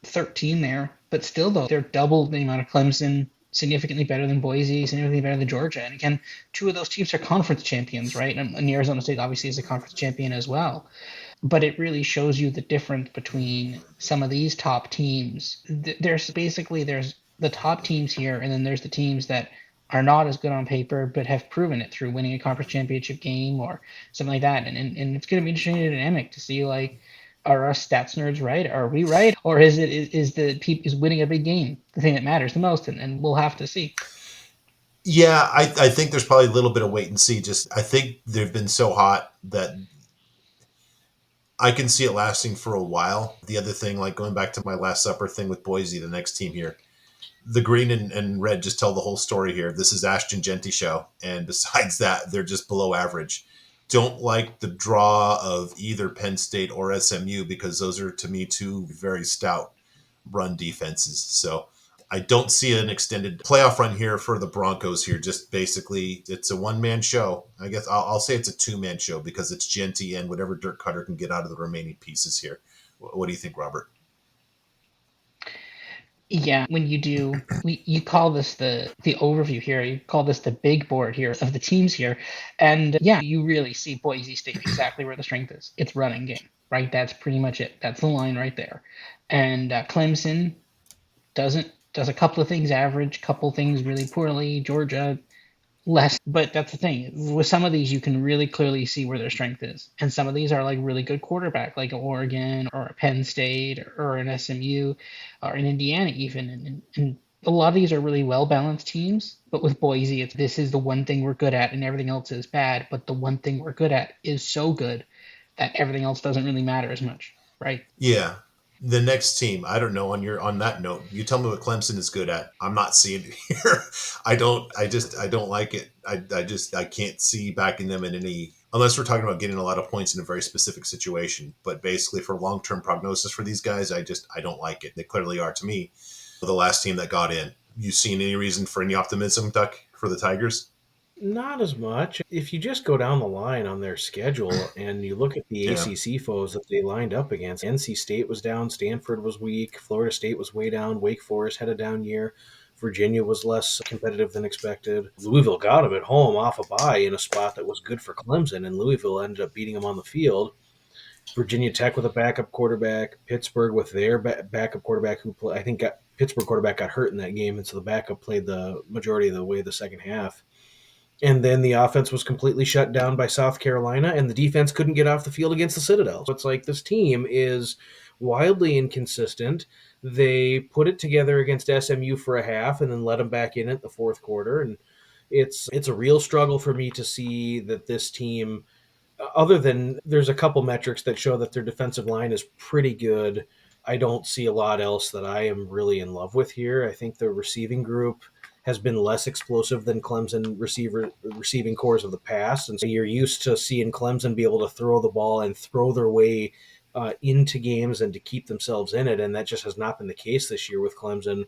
13 there, but still though they're double the amount of Clemson, significantly better than Boise, significantly better than Georgia. And again, 2 of those teams are conference champions, right? And Arizona State obviously is a conference champion as well. But it really shows you the difference between some of these top teams. There's the top teams here, and then there's the teams that are not as good on paper, but have proven it through winning a conference championship game or something like that. And it's going to be interesting dynamic to see, like, are us stats nerds right? Are we right? Or is winning a big game the thing that matters the most? And we'll have to see. Yeah, I think there's probably a little bit of wait and see. Just I think they've been so hot that I can see it lasting for a while. The other thing, like going back to my Last Supper thing with Boise, the next team here, The green and red just tell the whole story here. This is Ashton Genty show. And besides that, they're just below average. Don't like the draw of either Penn State or SMU because those are, to me, two very stout run defenses. So I don't see an extended playoff run here for the Broncos here. Just basically, it's a one-man show. I guess I'll say it's a two-man show because it's Genty and whatever Dirk Cutter can get out of the remaining pieces here. What do you think, Robert? Yeah, when you call this the overview here, you call this the big board here of the teams here, and yeah, you really see Boise State exactly where the strength is. It's running game, right? That's pretty much it. That's the line right there. And Clemson does a couple of things average, couple things really poorly. Georgia less, but that's the thing. With some of these, you can really clearly see where their strength is, and some of these are like really good quarterback, like Oregon or Penn State or an SMU or an Indiana even, and a lot of these are really well balanced teams. But with Boise, it's this is the one thing we're good at, and everything else is bad. But the one thing we're good at is so good that everything else doesn't really matter as much, right? Yeah. The next team, I don't know. On that note, you tell me what Clemson is good at. I'm not seeing it here. I don't like it. I can't see backing them in any, unless we're talking about getting a lot of points in a very specific situation. But basically, for long term prognosis for these guys, I don't like it. They clearly are to me the last team that got in. You seen any reason for any optimism, Duck, for the Tigers? Not as much. If you just go down the line on their schedule and you look at the Yeah. ACC foes that they lined up against, NC State was down, Stanford was weak, Florida State was way down, Wake Forest had a down year, Virginia was less competitive than expected. Louisville got them at home off a bye in a spot that was good for Clemson, and Louisville ended up beating them on the field. Virginia Tech with a backup quarterback, Pittsburgh with their backup quarterback I think Pittsburgh quarterback got hurt in that game, and so the backup played the majority of the way the second half. And then the offense was completely shut down by South Carolina, and the defense couldn't get off the field against the Citadel. So it's like this team is wildly inconsistent. They put it together against SMU for a half and then let them back in it the fourth quarter. And it's a real struggle for me to see that this team, other than there's a couple metrics that show that their defensive line is pretty good, I don't see a lot else that I am really in love with here. I think the receiving group has been less explosive than Clemson receiving cores of the past. And so you're used to seeing Clemson be able to throw the ball and throw their way into games and to keep themselves in it. And that just has not been the case this year with Clemson.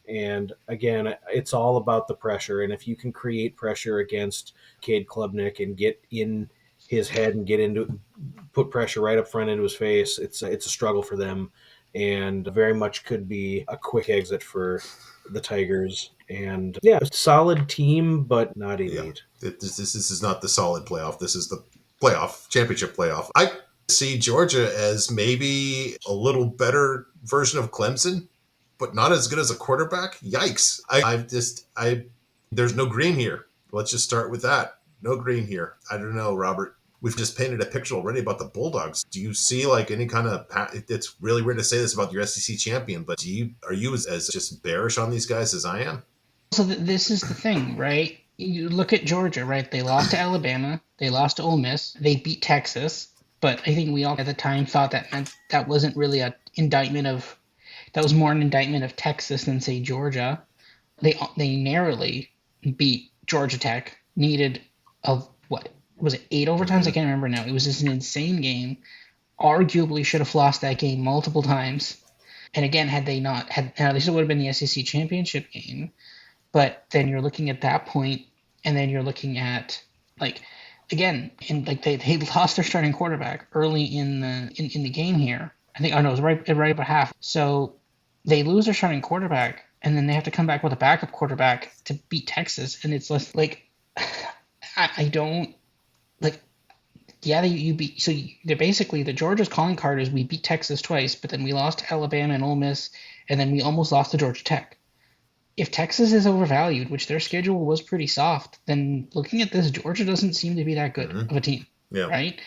And again, it's all about the pressure. And if you can create pressure against Cade Klubnik and get in his head and put pressure right up front into his face, it's a struggle for them, and very much could be a quick exit for the Tigers. And yeah, solid team, but not elite. Yeah. This is not the solid playoff. This is the playoff, championship playoff. I see Georgia as maybe a little better version of Clemson, but not as good as a quarterback. Yikes. There's no green here. Let's just start with that. No green here. I don't know, Robert. We've just painted a picture already about the Bulldogs. Do you see like any kind of, it's really weird to say this about your SEC champion, but are you as just bearish on these guys as I am? So this is the thing, right? You look at Georgia, right? They lost to Alabama, they lost to Ole Miss, they beat Texas, but I think we all at the time thought that wasn't really that was more an indictment of Texas than say Georgia. They narrowly beat Georgia Tech, needed what was it, 8 overtimes? I can't remember now. It was just an insane game. Arguably should have lost that game multiple times. And again, had they not this would have been the SEC championship game. But then you're looking at that point, and then you're looking at like again, and like they lost their starting quarterback early in the game here. I think it was right about half. So they lose their starting quarterback, and then they have to come back with a backup quarterback to beat Texas, and it's less like I don't like. Yeah, you beat. So they're basically the Georgia's calling card is we beat Texas twice, but then we lost to Alabama and Ole Miss, and then we almost lost to Georgia Tech. If Texas is overvalued, which their schedule was pretty soft, then looking at this, Georgia doesn't seem to be that good of a team, right?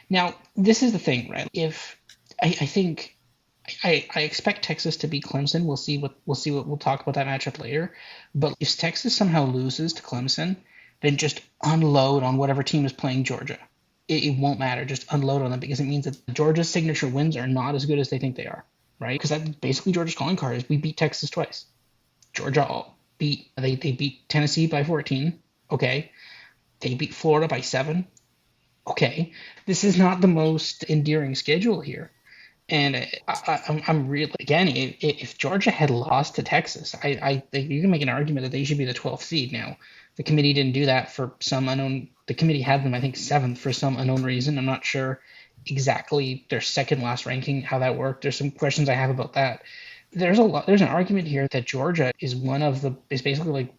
Now, this is the thing, right? If I think I expect Texas to beat Clemson. We'll talk about that matchup later. But if Texas somehow loses to Clemson, then just unload on whatever team is playing Georgia. It won't matter. Just unload on them because it means that Georgia's signature wins are not as good as they think they are, right? Because that's basically Georgia's calling card is we beat Texas twice. Georgia they beat Tennessee by 14. Okay. They beat Florida by 7. Okay. This is not the most endearing schedule here. And I'm really, again, if Georgia had lost to Texas, I think you can make an argument that they should be the 12th seed now. The committee didn't do that for some unknown. The committee had them, I think, 7th for some unknown reason. I'm not sure exactly their second last ranking, how that worked. There's some questions I have about that. There's an argument here that Georgia is basically like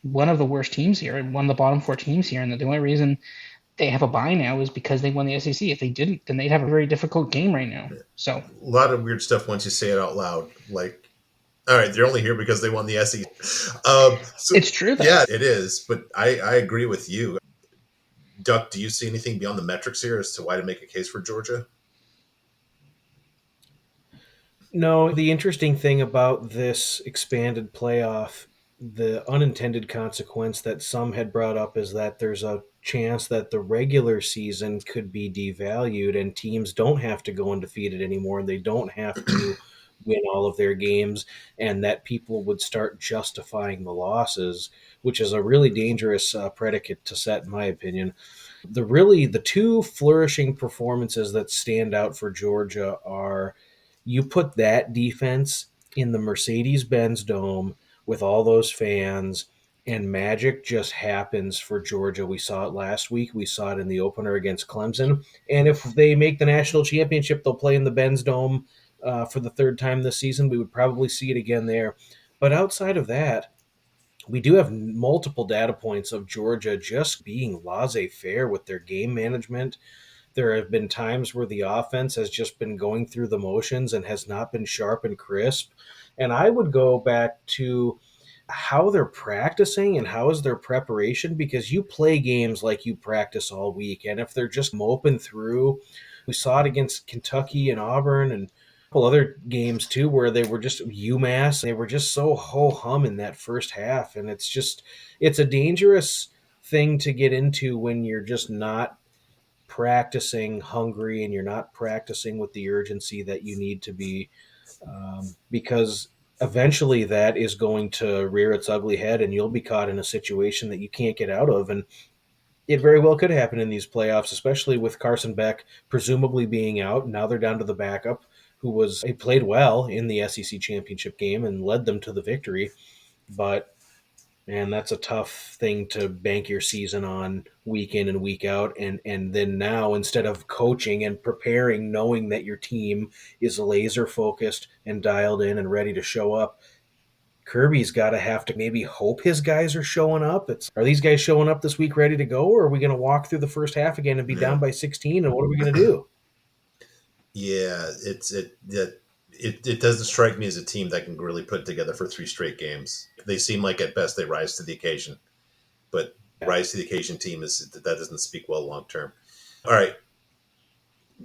one of the worst teams here and one of the bottom 4 teams here, and that the only reason they have a bye now is because they won the SEC. If they didn't, then they'd have a very difficult game right now. So A lot of weird stuff once you say it out loud. Like, all right, they're only here because they won the SEC. it's true, though. Yeah, it is. But I agree with you. Duck, do you see anything beyond the metrics here as to why to make a case for Georgia? No, the interesting thing about this expanded playoff, the unintended consequence that some had brought up is that there's a chance that the regular season could be devalued and teams don't have to go undefeated anymore and they don't have to win all of their games, and that people would start justifying the losses, which is a really dangerous predicate to set, in my opinion. The two flourishing performances that stand out for Georgia are, you put that defense in the Mercedes-Benz Dome with all those fans, and magic just happens for Georgia. We saw it last week. We saw it in the opener against Clemson. And if they make the national championship, they'll play in the Benz Dome for the third time this season. We would probably see it again there. But outside of that, we do have multiple data points of Georgia just being laissez-faire with their game management. There have been times where the offense has just been going through the motions and has not been sharp and crisp. And I would go back to how they're practicing and how is their preparation, because you play games like you practice all week. And if they're just moping through, we saw it against Kentucky and Auburn and a couple other games too, where they were just UMass. They were just so ho hum in that first half. And it's a dangerous thing to get into when you're just not practicing hungry and you're not practicing with the urgency that you need to be, because eventually that is going to rear its ugly head and you'll be caught in a situation that you can't get out of. And it very well could happen in these playoffs, especially with Carson Beck presumably being out. Now they're down to the backup, he played well in the SEC championship game and led them to the victory. But and that's a tough thing to bank your season on week in and week out. And then now, instead of coaching and preparing, knowing that your team is laser focused and dialed in and ready to show up, Kirby's got to have to maybe hope his guys are showing up. Are these guys showing up this week ready to go, or are we going to walk through the first half again and be down by 16? And what are we going to do? Yeah, it doesn't strike me as a team that can really put together for 3 straight games. They seem like at best they rise to the occasion, but rise to the occasion team that doesn't speak well long term. All right,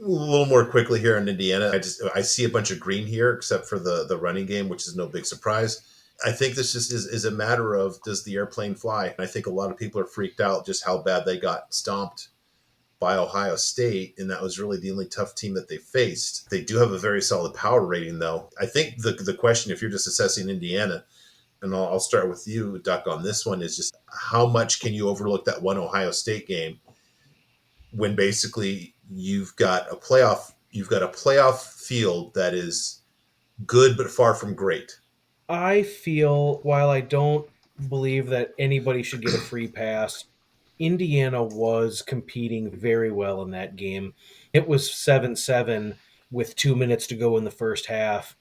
a little more quickly here in Indiana. I see a bunch of green here, except for the running game, which is no big surprise. I think this just is a matter of, does the airplane fly? And I think a lot of people are freaked out just how bad they got stomped by Ohio State, and that was really the only tough team that they faced. They do have a very solid power rating, though. I think the question, if you're just assessing Indiana, and I'll start with you, Duck, on this one, is just how much can you overlook that one Ohio State game when basically you've got a playoff field that is good but far from great. I feel, while I don't believe that anybody should get a free pass, Indiana was competing very well in that game. It was 7-7 with 2 minutes to go in the first half,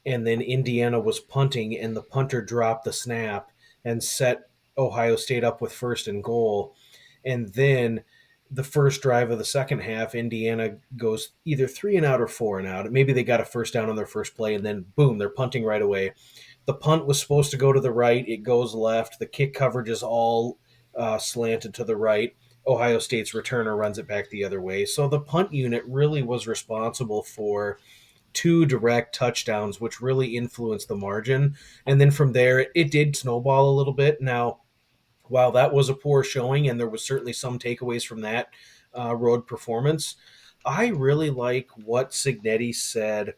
and then Indiana was punting, and the punter dropped the snap and set Ohio State up with first and goal. And then the first drive of the second half, Indiana goes either 3 and out or 4 and out. Maybe they got a first down on their first play, and then boom, they're punting right away. The punt was supposed to go to the right. It goes left. The kick coverage is all slanted to the right. Ohio State's returner runs it back the other way. So the punt unit really was responsible for 2 direct touchdowns, which really influenced the margin. And then from there, it did snowball a little bit. Now, while that was a poor showing, and there was certainly some takeaways from that road performance, I really like what Signetti said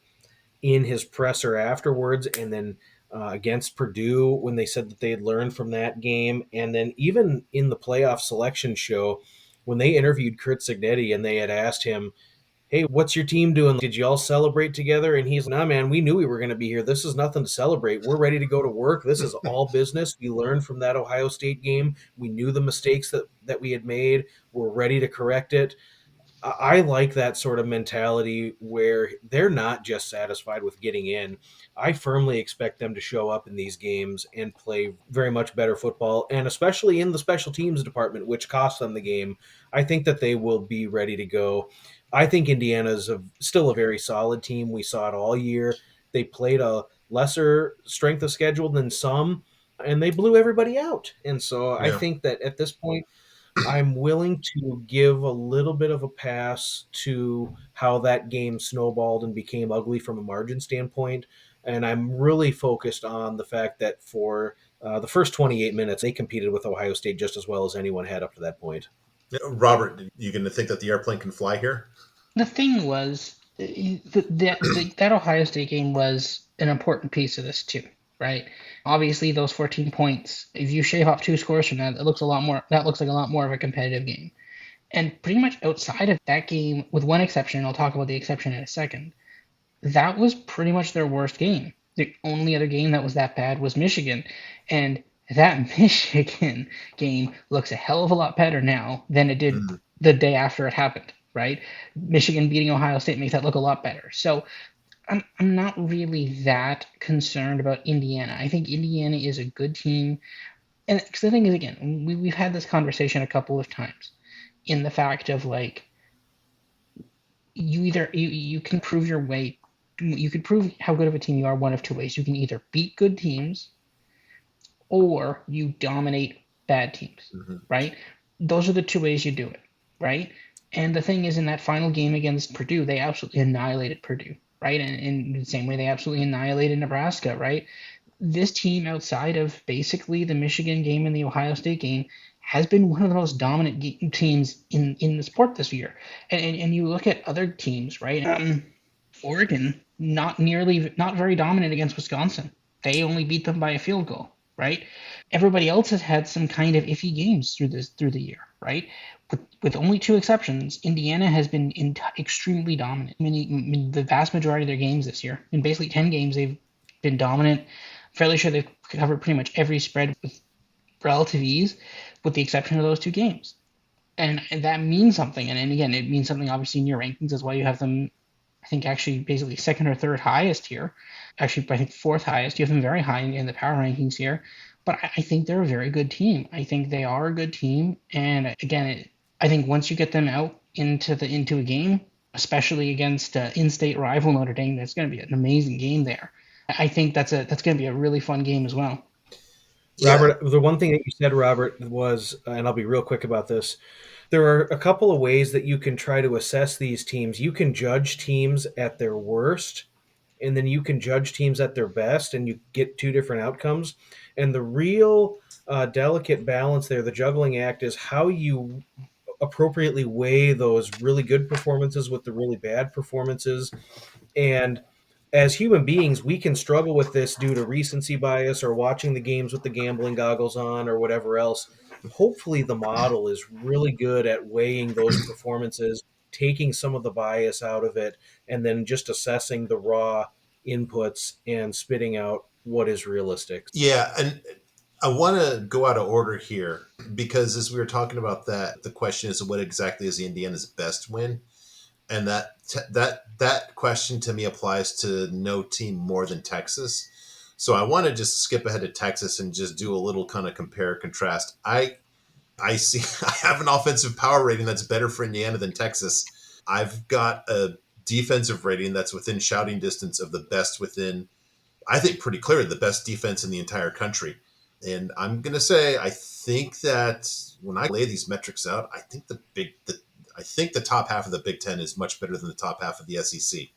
in his presser afterwards, and then against Purdue when they said that they had learned from that game. And then even in the playoff selection show, when they interviewed Kurt Signetti and they had asked him, hey, what's your team doing? Did you all celebrate together? And he's, nah, man, we knew we were going to be here. This is nothing to celebrate. We're ready to go to work. This is all business. We learned from that Ohio State game. We knew the mistakes that we had made. We're ready to correct it. I like that sort of mentality where they're not just satisfied with getting in. I firmly expect them to show up in these games and play very much better football, and especially in the special teams department, which cost them the game. I think that they will be ready to go. I think Indiana's still a very solid team. We saw it all year. They played a lesser strength of schedule than some, and they blew everybody out. And so I Yeah. think that at this point, I'm willing to give a little bit of a pass to how that game snowballed and became ugly from a margin standpoint. And I'm really focused on the fact that for the first 28 minutes, they competed with Ohio State just as well as anyone had up to that point. Robert, you going to think that the airplane can fly here? The thing was, that Ohio State game was an important piece of this too, right? Obviously, those 14 points. If you shave off two scores from that, it looks a lot more. That looks like a lot more of a competitive game. And pretty much outside of that game, with one exception, I'll talk about the exception in a second. That was pretty much their worst game. The only other game that was that bad was Michigan, and that Michigan game looks a hell of a lot better now than it did Mm. the day after it happened, right? Michigan beating Ohio State makes that look a lot better. So I'm not really that concerned about Indiana. I think Indiana is a good team. And cause the thing is, again, we've had this conversation a couple of times in the fact of like, you can prove your way. You can prove how good of a team you are one of two ways. You can either beat good teams or you dominate bad teams, Hmm. right? Those are the two ways you do it, right? And the thing is, in that final game against Purdue, they absolutely annihilated Purdue, right? And in the same way, they absolutely annihilated Nebraska, right? This team, outside of basically the Michigan game and the Ohio State game, has been one of the most dominant teams in the sport this year. And you look at other teams, right? Oregon, not very dominant against Wisconsin. They only beat them by a field goal, right? Everybody else has had some kind of iffy games through the year, right? With only two exceptions, Indiana has been extremely dominant. I mean, the vast majority of their games this year, in basically 10 games, they've been dominant. Fairly sure they've covered pretty much every spread with relative ease, with the exception of those two games. And that means something. And again, it means something obviously in your rankings as well. You have them, I think, actually basically second or third highest here. Actually, I think fourth highest. You have them very high in the power rankings here. But I think they're a very good team. I think they are a good team. And again, I think once you get them out into a game, especially against in-state rival Notre Dame, that's going to be an amazing game there. I think that's going to be a really fun game as well. Yeah. Robert, the one thing that you said, Robert, was, and I'll be real quick about this, there are a couple of ways that you can try to assess these teams. You can judge teams at their worst, and then you can judge teams at their best, and you get two different outcomes. And the real delicate balance there, the juggling act, is how you appropriately weigh those really good performances with the really bad performances. And as human beings, we can struggle with this due to recency bias or watching the games with the gambling goggles on or whatever else. Hopefully, the model is really good at weighing those performances, taking some of the bias out of it, and then just assessing the raw inputs and spitting out what is realistic. Yeah. And I want to go out of order here because as we were talking about that, the question is what exactly is the Indiana's best win? And that question to me applies to no team more than Texas. So I want to just skip ahead to Texas and just do a little kind of compare contrast. I see I have an offensive power rating that's better for Indiana than Texas. I've got a defensive rating that's within shouting distance of the best within, I think pretty clearly the best defense in the entire country. And I'm going to say I think that when I lay these metrics out, I think the top half of the Big Ten is much better than the top half of the SEC.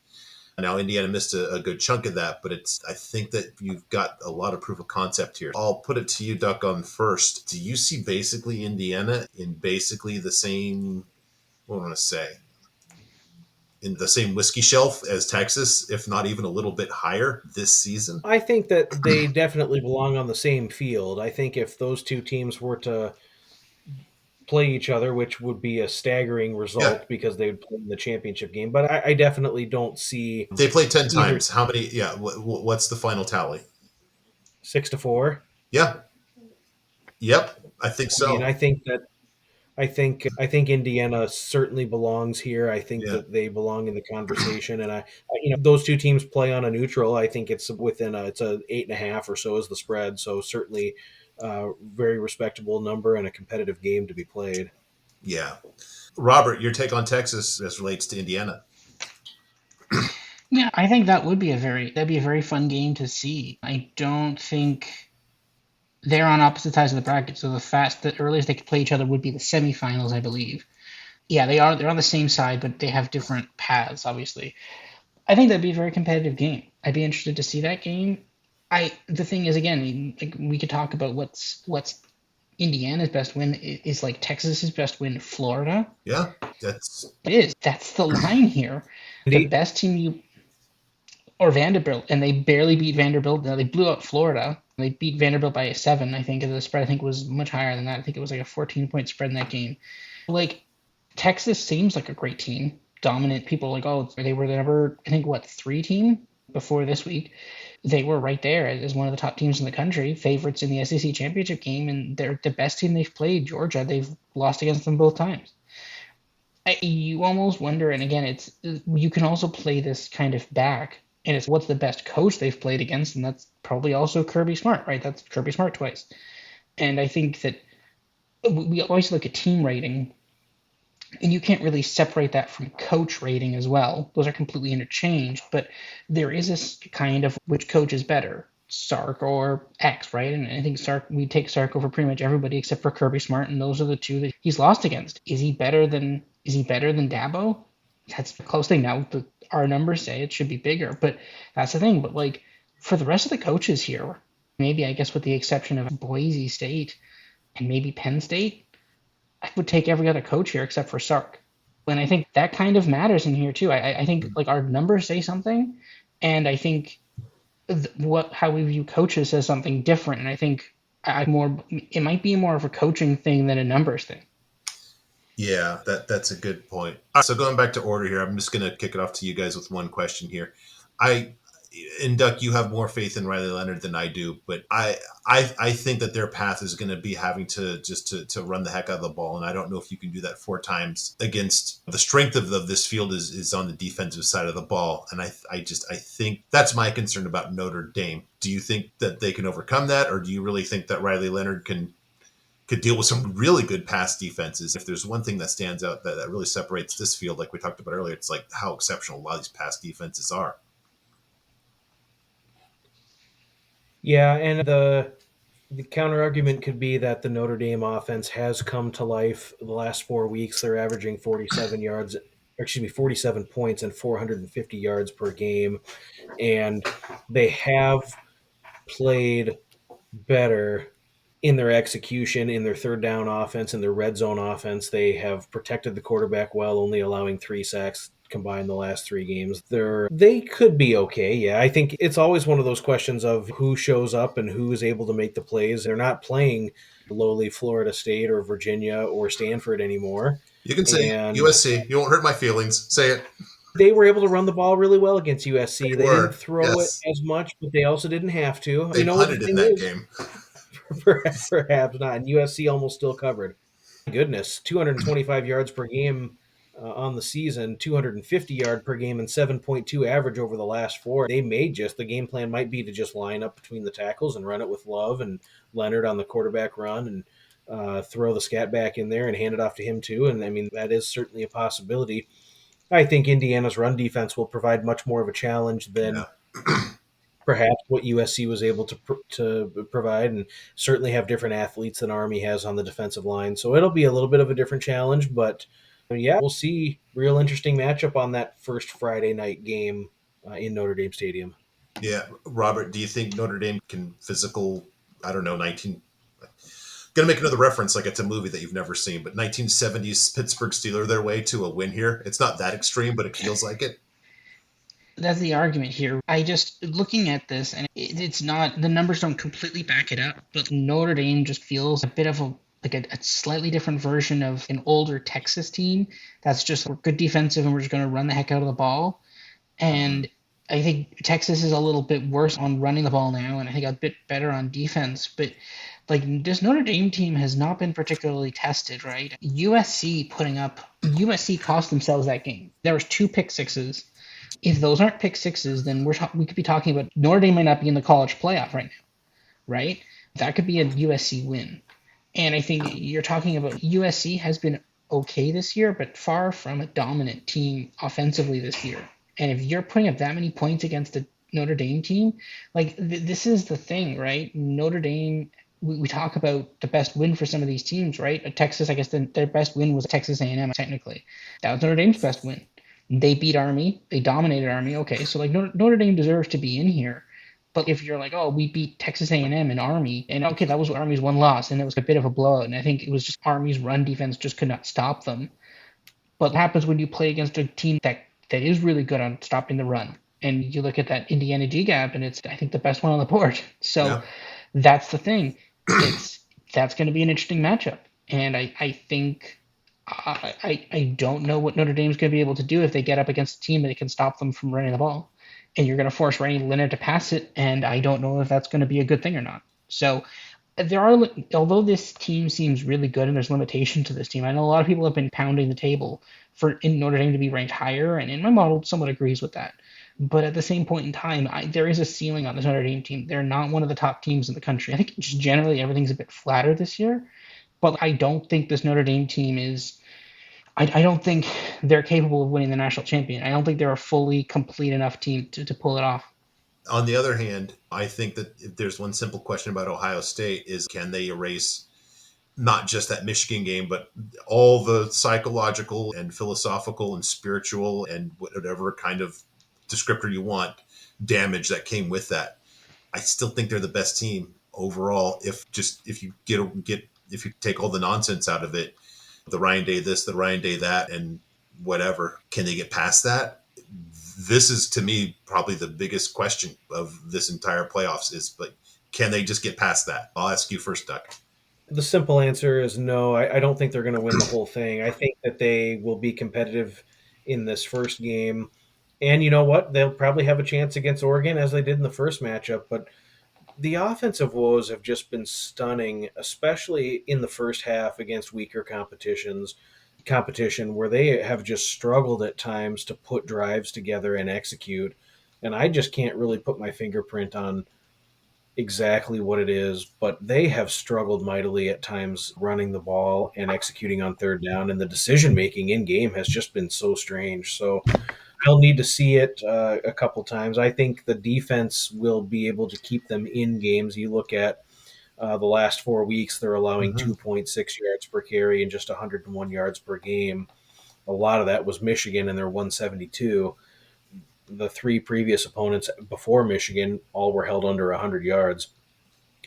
Now Indiana missed a good chunk of that, but I think that you've got a lot of proof of concept here. I'll put it to you, Duck, on first. Do you see basically Indiana in basically the same? What do I want to say? in the same whiskey shelf as Texas, if not even a little bit higher this season? I think that they definitely belong on the same field. I think if those two teams were to play each other, which would be a staggering Yeah, result because they would play in the championship game, but I definitely don't see they played 10 either times. How many? Yeah, what's the final tally? 6-4. Yeah, yep, I think I mean, so. I think Indiana certainly belongs here. I think Yeah, that they belong in the conversation, and those two teams play on a neutral. I think it's within it's a 8.5 or so is the spread. So certainly, very respectable number and a competitive game to be played. yeah. Robert, your take on Texas as relates to Indiana? Yeah, I think that'd be a very fun game to see. I don't think they're on opposite sides of the bracket, so the earliest they could play each other would be the semifinals, I believe. Yeah, they're on the same side, but they have different paths, obviously. I think that'd be a very competitive game. I'd be interested to see that game. I The thing is, again, like, we could talk about what's Indiana's best win. Is like Texas's best win Florida? Yeah, that's That's the line here. The Indeed. best team you or Vanderbilt, and they barely beat Vanderbilt. Now, they blew out Florida. They beat Vanderbilt by a 7. I think the spread I think was much higher than that. I think it was like a 14-point spread in that game. Like, Texas seems like a great team, dominant. People are like, oh, they were the number, I think, what, 3 team before this week. They were right there as one of the top teams in the country, favorites in the SEC championship game, and they're the best team they've played. Georgia, they've lost against them both times. You almost wonder, and again, it's you can also play this kind of back, and it's what's the best coach they've played against, and that's probably also Kirby Smart, right? That's Kirby Smart twice, and I think that we always look at team rating, and you can't really separate that from coach rating as well. Those are completely interchanged, but there is this kind of which coach is better, Sark or X, right? And I think Sark, we take Sark over pretty much everybody except for Kirby Smart, and those are the two that he's lost against. Is he better than Dabo? That's a close thing. Now our numbers say it should be bigger, but that's the thing. But like for the rest of the coaches here, maybe I guess with the exception of Boise State and maybe Penn State, I would take every other coach here except for Sark. And I think that kind of matters in here too. I think like our numbers say something, and I think what how we view coaches says something different. And I think I more it might be more of a coaching thing than a numbers thing. yeah, that's a good point. So going back to order here, I'm just going to kick it off to you guys with one question here. I and Duck, you have more faith in Riley Leonard than I do, but I think that their path is going to be having to just to run the heck out of the ball, and I don't know if you can do that 4 times against the strength of this field is on the defensive side of the ball, and I think that's my concern about Notre Dame. Do you think that they can overcome that, or do you really think that Riley Leonard could deal with some really good pass defenses? If there's one thing that stands out that really separates this field, like we talked about earlier, it's like how exceptional a lot of these pass defenses are. Yeah, and the counter argument could be that the Notre Dame offense has come to life the last 4 weeks. They're averaging 47 points and 450 yards per game, and they have played better in their execution, in their third down offense, in their red zone offense. They have protected the quarterback well, only allowing 3 sacks combined the last 3 games. They could be okay. Yeah, I think it's always one of those questions of who shows up and who is able to make the plays. They're not playing lowly Florida State or Virginia or Stanford anymore. You can say And USC. You won't hurt my feelings. Say it. they were able to run the ball really well against USC. They They didn't were. throw it Yes. as much, but they also didn't have to. They The punted in thing that is, game. perhaps not. And USC almost still covered. Goodness, 225 yards per game on the season, 250 yard per game, and 7.2 average over the last 4. They may just the game plan might be to just line up between the tackles and run it with Love and Leonard on the quarterback run and throw the scat back in there and hand it off to him too. And I mean that is certainly a possibility. I think Indiana's run defense will provide much more of a challenge than Yeah. perhaps what USC was able to provide, and certainly have different athletes than Army has on the defensive line. So it'll be a little bit of a different challenge, but yeah, we'll see. Real interesting matchup on that first Friday night game in Notre Dame Stadium. Yeah. Robert, do you think Notre Dame can physical, I don't know, Gonna make another reference like it's a movie that you've never seen, but 1970s Pittsburgh Steelers their way to a win here. It's not that extreme, but it feels like it. That's the argument here. I just looking at this, and it's not, the numbers don't completely back it up, but Notre Dame just feels a bit of a slightly different version of an older Texas team that's just good defensive and we're just going to run the heck out of the ball. And I think Texas is a little bit worse on running the ball now, and I think a bit better on defense. But like this Notre Dame team has not been particularly tested, right? USC cost themselves that game. There was two pick sixes. If those aren't pick sixes, then we could be talking about Notre Dame might not be in the college playoff right now, right? That could be a USC win. And I think you're talking about USC has been okay this year, but far from a dominant team offensively this year. And if you're putting up that many points against a Notre Dame team, like this is the thing, right? Notre Dame, we talk about the best win for some of these teams, right? Texas, I guess their best win was Texas A&M technically. That was Notre Dame's best win. They beat Army. They dominated Army. Okay, so like Notre Dame deserves to be in here. But if you're like, oh, we beat Texas A&M and Army, and okay, that was Army's one loss, and it was a bit of a blowout, and I think it was just Army's run defense just could not stop them. But what happens when you play against a team that is really good on stopping the run? And you look at that Indiana G gap, and it's I think the best one on the board. So Yeah. that's the thing. That's going to be an interesting matchup, and I think I don't know what Notre Dame's going to be able to do if they get up against a team that can stop them from running the ball. And you're going to force Ray Leonard to pass it, and I don't know if that's going to be a good thing or not. So there are, although this team seems really good and there's limitation to this team, I know a lot of people have been pounding the table for in Notre Dame to be ranked higher, and in my model, somewhat agrees with that. But at the same point in time, there is a ceiling on this Notre Dame team. They're not one of the top teams in the country. I think just generally everything's a bit flatter this year, but I don't think this Notre Dame team is I don't think they're capable of winning the national champion. I don't think they're a fully complete enough team to pull it off. On the other hand, I think that if there's one simple question about Ohio State is can they erase not just that Michigan game, but all the psychological and philosophical and spiritual and whatever kind of descriptor you want damage that came with that. I still think they're the best team overall. If you get if you take all the nonsense out of it, the Ryan Day this, the Ryan Day that, and whatever, can they get past that? This is to me probably the biggest question of this entire playoffs is, but can they just get past that? I'll ask you first, Duck. The simple answer is no. I don't think they're going to win the whole thing. I think that they will be competitive in this first game. And you know what? They'll probably have a chance against Oregon as they did in the first matchup. But the offensive woes have just been stunning, especially in the first half against weaker competition where they have just struggled at times to put drives together and execute. And I just can't really put my fingerprint on exactly what it is, but they have struggled mightily at times running the ball and executing on third down. And the decision making in game has just been so strange. So I'll need to see it a couple times. I think the defense will be able to keep them in games. You look at the last 4 weeks, they're allowing Mm-hmm. 2.6 yards per carry and just 101 yards per game. A lot of that was Michigan, and they're 172. The three previous opponents before Michigan all were held under 100 yards.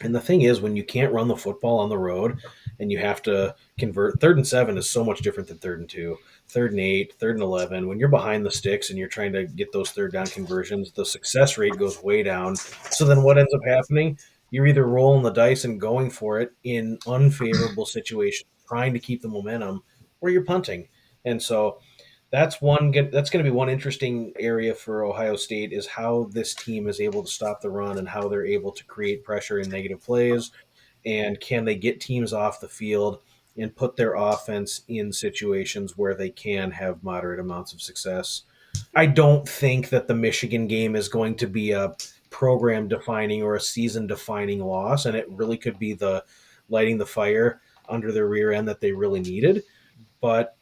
And the thing is, when you can't run the football on the road and you have to convert, 3rd and 7 is so much different than 3rd and 2, 3rd and 8, 3rd and 11. When you're behind the sticks and you're trying to get those third down conversions, the success rate goes way down. So then what ends up happening? You're either rolling the dice and going for it in unfavorable situations, trying to keep the momentum, or you're punting. And so that's going to be one interesting area for Ohio State is how this team is able to stop the run and how they're able to create pressure in negative plays, and can they get teams off the field and put their offense in situations where they can have moderate amounts of success. I don't think that the Michigan game is going to be a program defining or a season defining loss, and it really could be the lighting the fire under their rear end that they really needed. But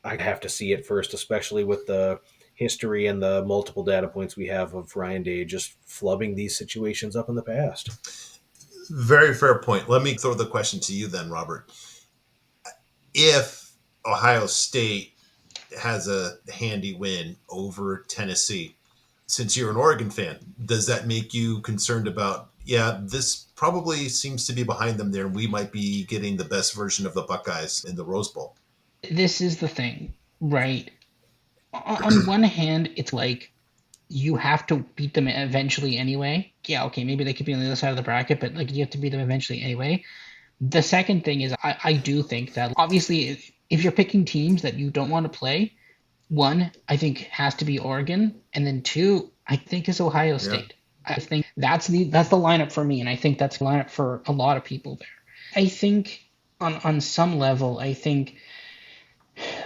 I have to see it first, especially with the history and the multiple data points we have of Ryan Day just flubbing these situations up in the past. Very fair point. Let me throw the question to you then, Robert. If Ohio State has a handy win over Tennessee, since you're an Oregon fan, does that make you concerned about Yeah, this probably seems to be behind them there. We might be getting the best version of the Buckeyes in the Rose Bowl. This is the thing, right? On one hand, it's like you have to beat them eventually anyway. Yeah, okay, maybe they could be on the other side of the bracket, but like you have to beat them eventually anyway. The second thing is I do think that obviously if you're picking teams that you don't want to play, one, I think has to be Oregon, and then two, I think is Ohio Yeah. State. I think that's the lineup for me, and I think that's the lineup for a lot of people there. I think on some level, I think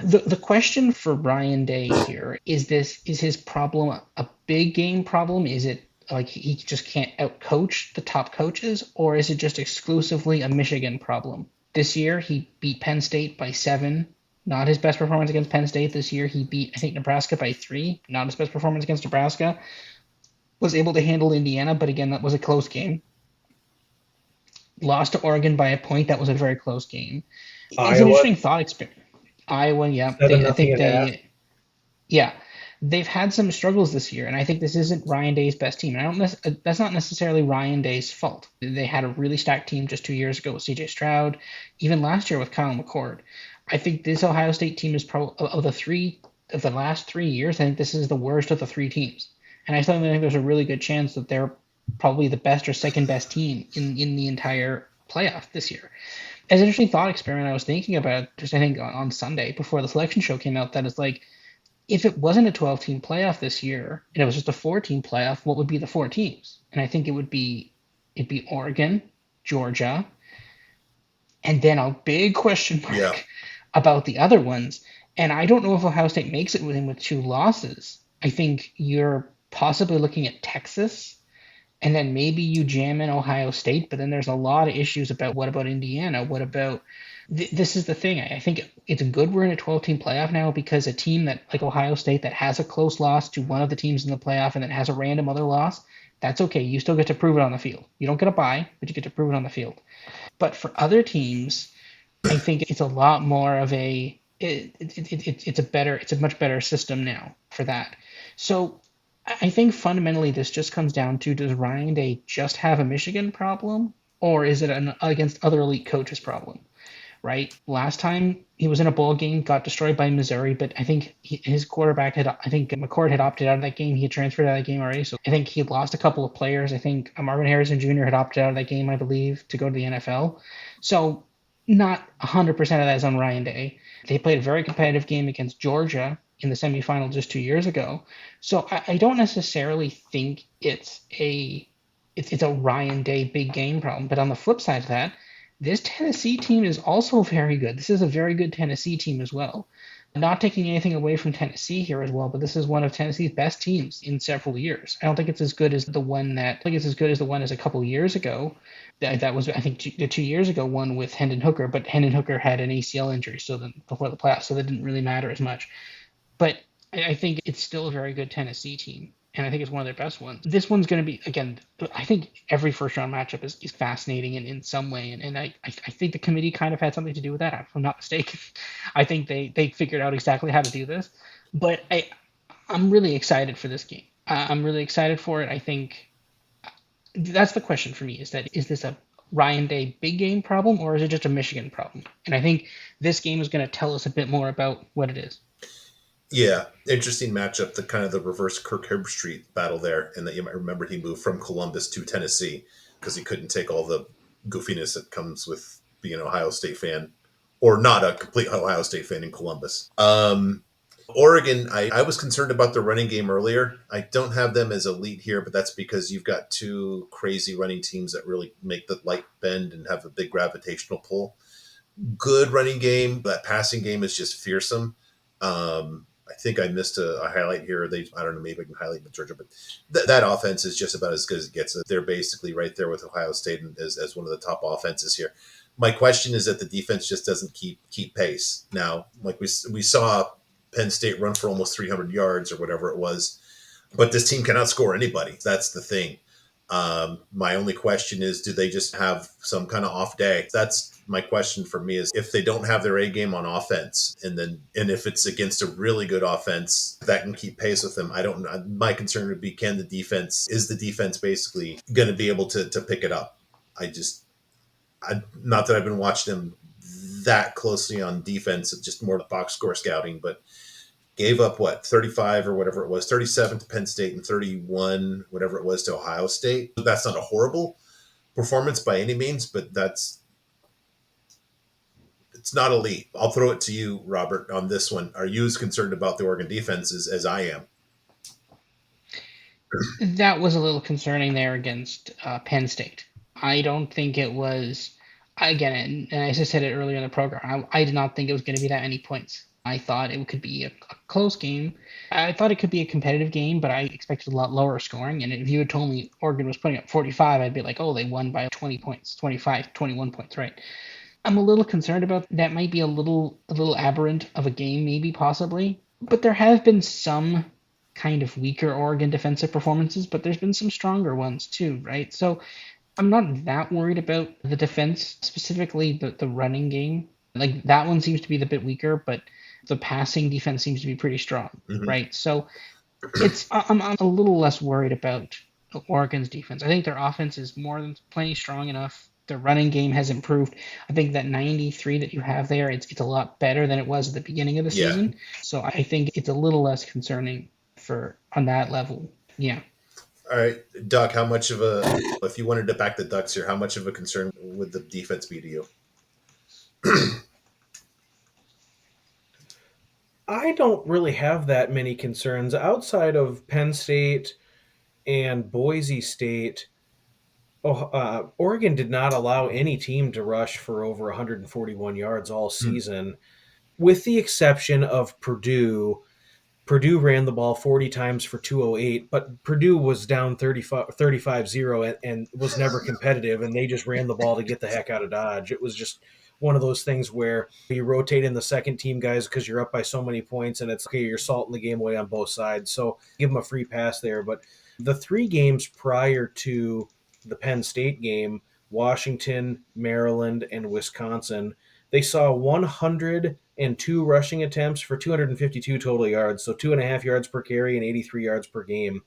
the question for Brian Day here is his problem a big game problem? Is it like he just can't outcoach the top coaches, or is it just exclusively a Michigan problem? This year he beat Penn State by 7. Not his best performance against Penn State this year. He beat, I think, Nebraska by 3. Not his best performance against Nebraska. Was able to handle Indiana, but again, that was a close game. Lost to Oregon by a point. That was a very close game. It's an Iowa interesting thought experiment. Iowa, yeah, 7-0 at half. yeah, they've had some struggles this year, and I think this isn't Ryan Day's best team. And I don't. That's not necessarily Ryan Day's fault. They had a really stacked team just 2 years ago with C.J. Stroud, even last year with Kyle McCord. I think this Ohio State team is probably of the last 3 years. I think this is the worst of the three teams, and I still think there's a really good chance that they're probably the best or second best team in the entire playoff this year. As an interesting thought experiment, I was thinking about just I think on Sunday before the selection show came out that it's like if it wasn't a 12 team playoff this year and it was just a 4 team playoff, what would be the 4 teams? And I think it'd be Oregon, Georgia, and then a big question mark Yeah. about the other ones. And I don't know if Ohio State makes it with 2 losses. I think you're possibly looking at Texas, and then maybe you jam in Ohio State, but then there's a lot of issues about what about Indiana? What about this is the thing. I think it's good we're in a 12 team playoff now because a team that like Ohio State that has a close loss to one of the teams in the playoff and then has a random other loss, that's okay. You still get to prove it on the field. You don't get a bye, but you get to prove it on the field. But for other teams, I think it's a lot more of it's a much better system now for that. So I think fundamentally this just comes down to does Ryan Day just have a Michigan problem or is it an against other elite coaches problem? Right? Last time he was in a bowl game, got destroyed by Missouri, but I think his quarterback I think McCord had opted out of that game. He had transferred out of that game already. So I think he had lost a couple of players. I think Marvin Harrison Jr. had opted out of that game, I believe, to go to the NFL. So not 100% of that is on Ryan Day. They played a very competitive game against Georgia in the semifinal just 2 years ago. So I don't necessarily think it's a Ryan Day big game problem. But on the flip side of that, this Tennessee team is also very good. This is a very good Tennessee team as well. Not taking anything away from Tennessee here as well, but this is one of Tennessee's best teams in several years. I don't think it's as good as the one that I think it's as good as the one as a couple of years ago. That was I think the 2 years ago one with Hendon Hooker, but Hendon Hooker had an ACL injury so then before the playoffs, so that didn't really matter as much. But I think it's still a very good Tennessee team, and I think it's one of their best ones. This one's going to be, again, I think every first round matchup is fascinating in some way, and I think the committee kind of had something to do with that, if I'm not mistaken. I think they figured out exactly how to do this. But I'm really excited for this game. I'm really excited for it. I think that's the question for me is this a Ryan Day big game problem or is it just a Michigan problem? And I think this game is going to tell us a bit more about what it is. Yeah, interesting matchup. The kind of the reverse Kirk Herbstreit battle there, and that you might remember he moved from Columbus to Tennessee because he couldn't take all the goofiness that comes with being an Ohio State fan, or not a complete Ohio State fan in Columbus. Oregon, I was concerned about the running game earlier. I don't have them as elite here, but that's because you've got 2 crazy running teams that really make the light bend and have a big gravitational pull. Good running game. That passing game is just fearsome. I think I missed a highlight here. I don't know, maybe I can highlight the Georgia, but that offense is just about as good as it gets. They're basically right there with Ohio State as one of the top offenses here. My question is that the defense just doesn't keep pace. Now, like we saw Penn State run for almost 300 yards or whatever it was, but this team cannot score anybody. That's the thing. My only question is, do they just have some kind of off day? That's my question for me, is if they don't have their A game on offense, and if it's against a really good offense that can keep pace with them, I don't know. My concern would be, is the defense basically going to be able to pick it up? Not that I've been watching them that closely on defense, just more box score scouting, but gave up 35 or whatever it was, 37 to Penn State and 31 whatever it was to Ohio State. That's not a horrible performance by any means, but it's not elite. I'll throw it to you, Robert, on this one. Are you as concerned about the Oregon defense as I am? That was a little concerning there against Penn State. I don't think it was, again, and as I said it earlier in the program, I did not think it was going to be that many points. I thought it could be a close game. I thought it could be a competitive game, but I expected a lot lower scoring. And if you had told me Oregon was putting up 45, I'd be like, oh, they won by 20 points, 25, 21 points, right? I'm a little concerned about that. Might be a little aberrant of a game, maybe possibly. But there have been some kind of weaker Oregon defensive performances, but there's been some stronger ones too, right? So I'm not that worried about the defense, specifically the running game. Like that one seems to be the bit weaker, but the passing defense seems to be pretty strong, Mm-hmm. right? So I'm a little less worried about Oregon's defense. I think their offense is more than plenty strong enough. Their running game has improved. I think that 93 that you have there, it's a lot better than it was at the beginning of the season. So I think it's a little less concerning for on that level. Yeah. All right, Duck, if you wanted to back the Ducks here, how much of a concern would the defense be to you? I don't really have that many concerns outside of Penn State and Boise State. Oregon did not allow any team to rush for over 141 yards all season, with the exception of Purdue. Purdue ran the ball 40 times for 208, but Purdue was down 35-0 and was never competitive, and they just ran the ball to get the heck out of Dodge. It was just one of those things where you rotate in the second team guys because you're up by so many points, and it's okay, you're salting the game away on both sides. So give them a free pass there. But the three games prior to the Penn State game, Washington, Maryland, and Wisconsin, they saw 102 rushing attempts for 252 total yards, so 2.5 yards per carry and 83 yards per game.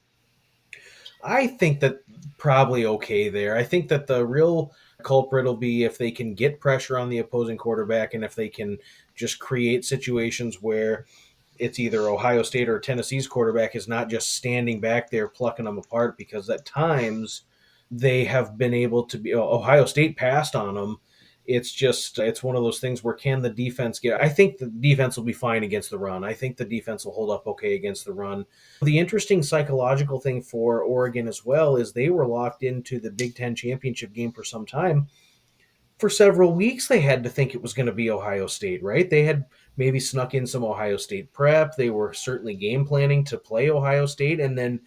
I think that probably okay there. I think that the real culprit will be if they can get pressure on the opposing quarterback and if they can just create situations where it's either Ohio State or Tennessee's quarterback is not just standing back there plucking them apart, because at times they have been able to be. Ohio State passed on them. It's one of those things where can the defense get. I think the defense will be fine against the run. I think the defense will hold up okay against the run. The interesting psychological thing for Oregon as well is they were locked into the Big Ten championship game for some time. For several weeks, they had to think it was going to be Ohio State, right? They had maybe snuck in some Ohio State prep. They were certainly game planning to play Ohio State, and then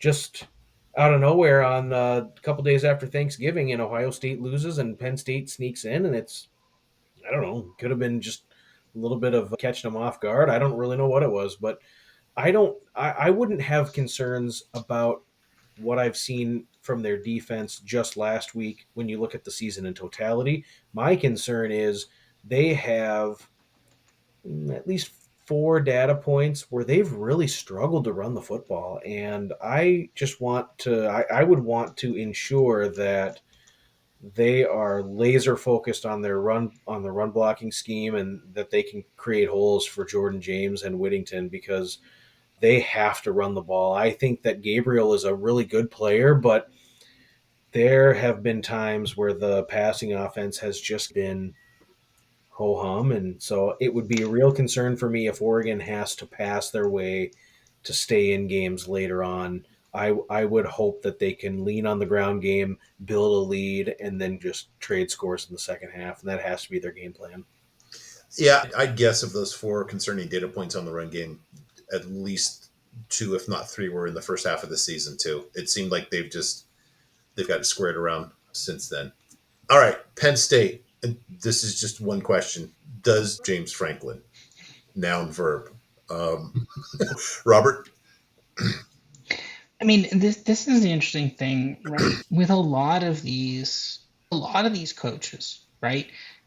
just out of nowhere on a couple days after Thanksgiving, and Ohio State loses and Penn State sneaks in, and it's, I don't know, could have been just a little bit of catching them off guard. I don't really know what it was, but I wouldn't have concerns about what I've seen from their defense just last week when you look at the season in totality. My concern is they have at least four data points where they've really struggled to run the football. And I would want to ensure that they are laser focused on the run blocking scheme, and that they can create holes for Jordan James and Whittington, because they have to run the ball. I think that Gabriel is a really good player, but there have been times where the passing offense has just been ho hum. And so it would be a real concern for me if Oregon has to pass their way to stay in games later on. I would hope that they can lean on the ground game, build a lead, and then just trade scores in the second half. And that has to be their game plan. Yeah, I'd guess of those four concerning data points on the run game, at least two, if not three, were in the first half of the season too. It seemed like they've got it squared around since then. All right, Penn State. And this is just one question: does James Franklin, noun verb, Robert? I mean, this is the interesting thing, right? With a lot of these coaches, right?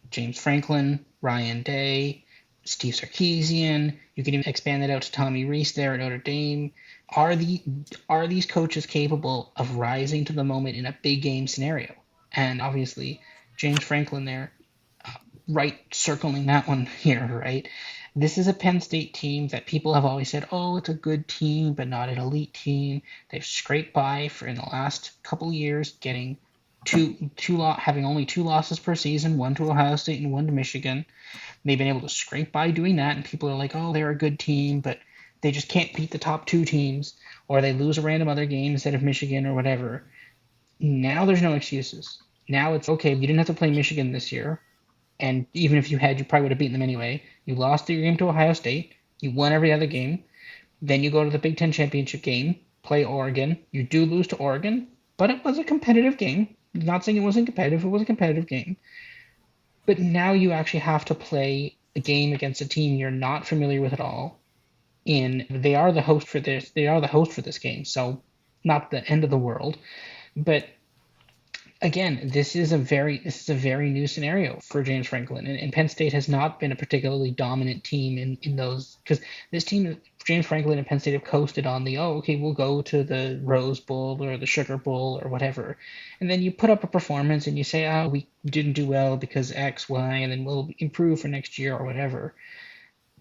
James Franklin, Ryan Day, Steve Sarkisian. You can even expand that out to Tommy Rees there at Notre Dame. Are the are these coaches capable of rising to the moment in a big game scenario? And obviously, James Franklin there, right, circling that one here, right? This is a Penn State team that people have always said, oh, it's a good team, but not an elite team. They've scraped by for in the last couple of years, getting having only two losses per season, one to Ohio State and one to Michigan. They've been able to scrape by doing that, and people are like, oh, they're a good team, but they just can't beat the top two teams, or they lose a random other game instead of Michigan or whatever. Now there's no excuses. Now it's okay. You didn't have to play Michigan this year, and even if you had, you probably would have beaten them anyway. You lost your game to Ohio State. You won every other game. Then you go to the Big Ten championship game, play Oregon. You do lose to Oregon, but it was a competitive game. I'm not saying it wasn't competitive. It was a competitive game. But now you actually have to play a game against a team you're not familiar with at all. And they are the host for this. They are the host for this game, so not the end of the world. But again, this is a very new scenario for James Franklin, and Penn State has not been a particularly dominant team in those, because this team, James Franklin and Penn State have coasted on the, oh, okay, we'll go to the Rose Bowl or the Sugar Bowl or whatever, and then you put up a performance and you say, oh, we didn't do well because X, Y, and then we'll improve for next year or whatever.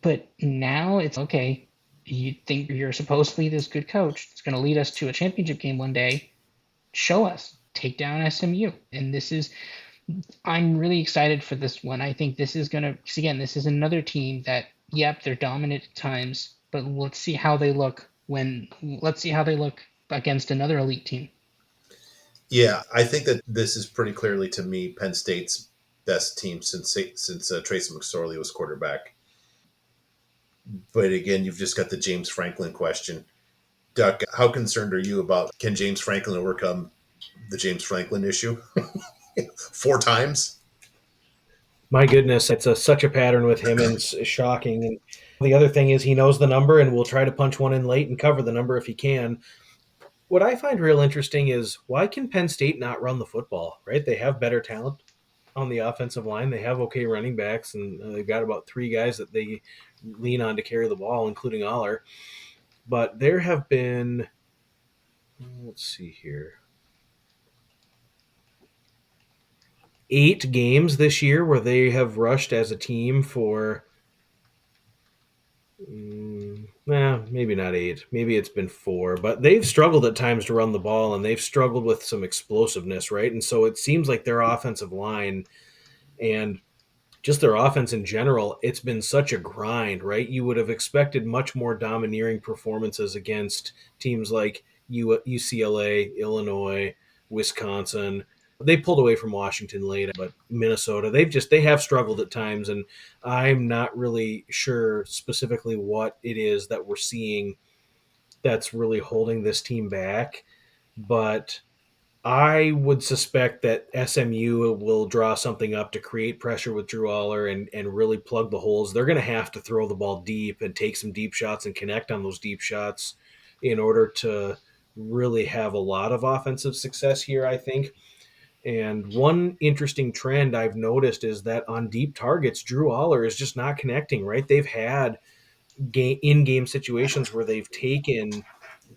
But now it's okay. You think you're supposedly this good coach that's going to lead us to a championship game one day? Show us, take down SMU. And I'm really excited for this one. I think this is going to, because again, this is another team that, yep, they're dominant at times, but let's see how they look against another elite team. Yeah, I think that this is pretty clearly to me Penn State's best team since Tracy McSorley was quarterback. But again, you've just got the James Franklin question. Duck, how concerned are you about can James Franklin overcome the James Franklin issue 4 times? My goodness, it's such a pattern with him, and it's shocking. And the other thing is he knows the number and will try to punch one in late and cover the number if he can. What I find real interesting is why can Penn State not run the football, right? They have better talent on the offensive line. They have okay running backs, and they've got about three guys that they lean on to carry the ball, including Aller. But there have been, let's see here, 8 games this year where they have rushed as a team for maybe not 8. Maybe it's been 4. But they've struggled at times to run the ball, and they've struggled with some explosiveness, right? And so it seems like their offensive line and just their offense in general, it's been such a grind, right? You would have expected much more domineering performances against teams like UCLA, Illinois, Wisconsin. They pulled away from Washington late, but Minnesota, they have struggled at times, and I'm not really sure specifically what it is that we're seeing that's really holding this team back. But I would suspect that SMU will draw something up to create pressure with Drew Aller and really plug the holes. They're going to have to throw the ball deep and take some deep shots and connect on those deep shots in order to really have a lot of offensive success here, I think. And one interesting trend I've noticed is that on deep targets, Drew Aller is just not connecting, right? They've had in-game situations where they've taken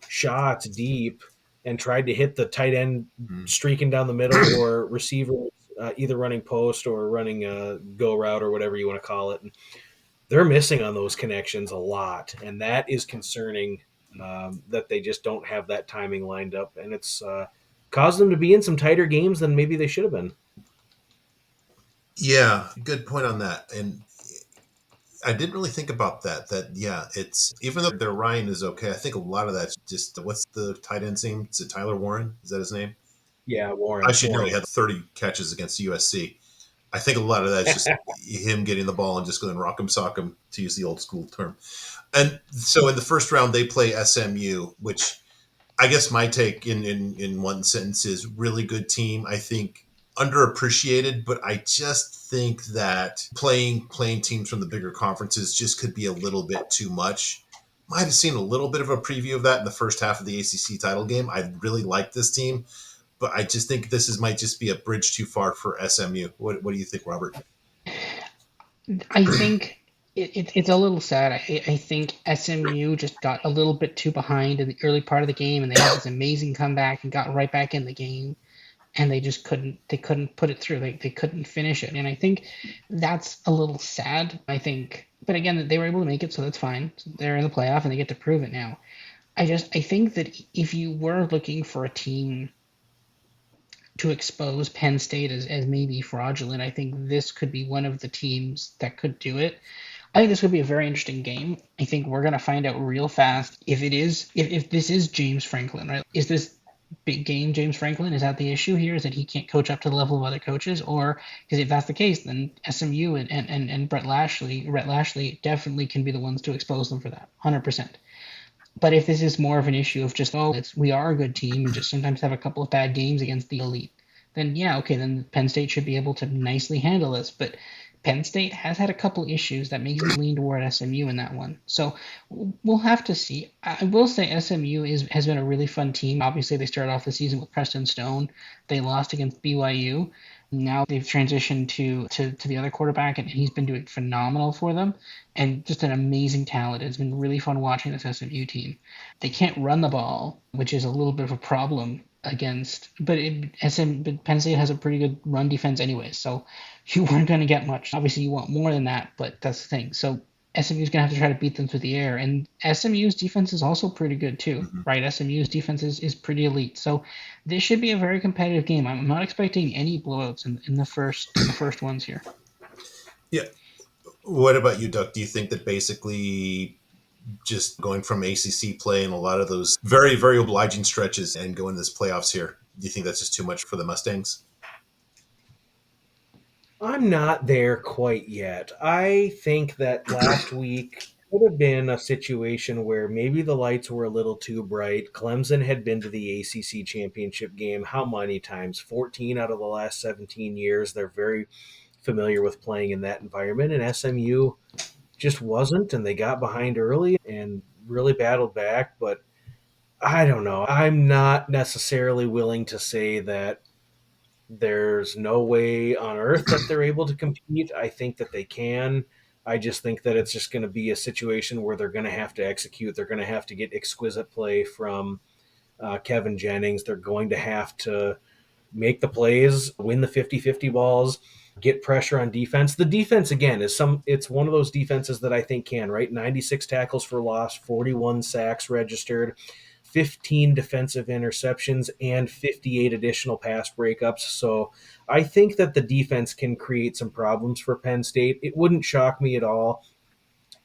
shots deep and tried to hit the tight end streaking down the middle or receivers either running post or running a go route or whatever you want to call it. And they're missing on those connections a lot, and that is concerning that they just don't have that timing lined up, and it's caused them to be in some tighter games than maybe they should have been. Yeah, good point on that. And I didn't really think about that. That yeah, it's even though their Ryan is okay. I think a lot of that's just what's the tight end's name? Is it Tyler Warren? Is that his name? Yeah, I Warren. should know he had 30 catches against USC. I think a lot of that's just him getting the ball and just going rock'em sock'em, to use the old school term. And so in the first round they play SMU, which I guess my take in one sentence is really good team. I think underappreciated, but I just think that playing teams from the bigger conferences just could be a little bit too much. might have seen a little bit of a preview of that in the first half of the ACC title game. I really like this team, but I just think might just be a bridge too far for SMU. What do you think, Robert? I think it's a little sad. I think SMU just got a little bit too behind in the early part of the game, and they had this amazing comeback and got right back in the game, and they couldn't put it through. They couldn't finish it, and I think that's a little sad. I think, but again, they were able to make it, so that's fine. They're in the playoff, and they get to prove it now. I think that if you were looking for a team to expose Penn State as maybe fraudulent, I think this could be one of the teams that could do it. I think this could be a very interesting game. I think we're gonna find out real fast if this is James Franklin, right? Is this big game James Franklin? Is that the issue here? Is that he can't coach up to the level of other coaches? Or because if that's the case, then SMU and Rhett Lashley definitely can be the ones to expose them for that. 100%. But if this is more of an issue of just, we are a good team and just sometimes have a couple of bad games against the elite, then yeah, okay, then Penn State should be able to nicely handle this. But Penn State has had a couple issues that makes me lean toward SMU in that one. So we'll have to see. I will say SMU has been a really fun team. Obviously, they started off the season with Preston Stone. They lost against BYU. Now they've transitioned to the other quarterback, and he's been doing phenomenal for them. And just an amazing talent. It's been really fun watching this SMU team. They can't run the ball, which is a little bit of a problem against. But Penn State has a pretty good run defense anyway, so you weren't going to get much. Obviously, you want more than that, but that's the thing. So SMU's going to have to try to beat them through the air, and SMU's defense is also pretty good too, right? SMU's defense is pretty elite, so this should be a very competitive game. I'm not expecting any blowouts in the first ones here. Yeah. What about you, Duck? Do you think that basically just going from ACC play and a lot of those very, very obliging stretches and going to this playoffs here, do you think that's just too much for the Mustangs? I'm not there quite yet. I think that last week could have been a situation where maybe the lights were a little too bright. Clemson had been to the ACC championship game how many times? 14 out of the last 17 years. They're very familiar with playing in that environment, and SMU just wasn't, and they got behind early and really battled back. But I don't know. I'm not necessarily willing to say that there's no way on earth that they're able to compete. I think that they can. I just think that it's just going to be a situation where they're going to have to execute. They're going to have to get exquisite play from Kevin Jennings. They're going to have to make the plays, win the 50-50 balls, get pressure on defense. The defense again it's one of those defenses that I think can, right? 96 tackles for loss, 41 sacks registered, 15 defensive interceptions, and 58 additional pass breakups. So I think that the defense can create some problems for Penn State. It wouldn't shock me at all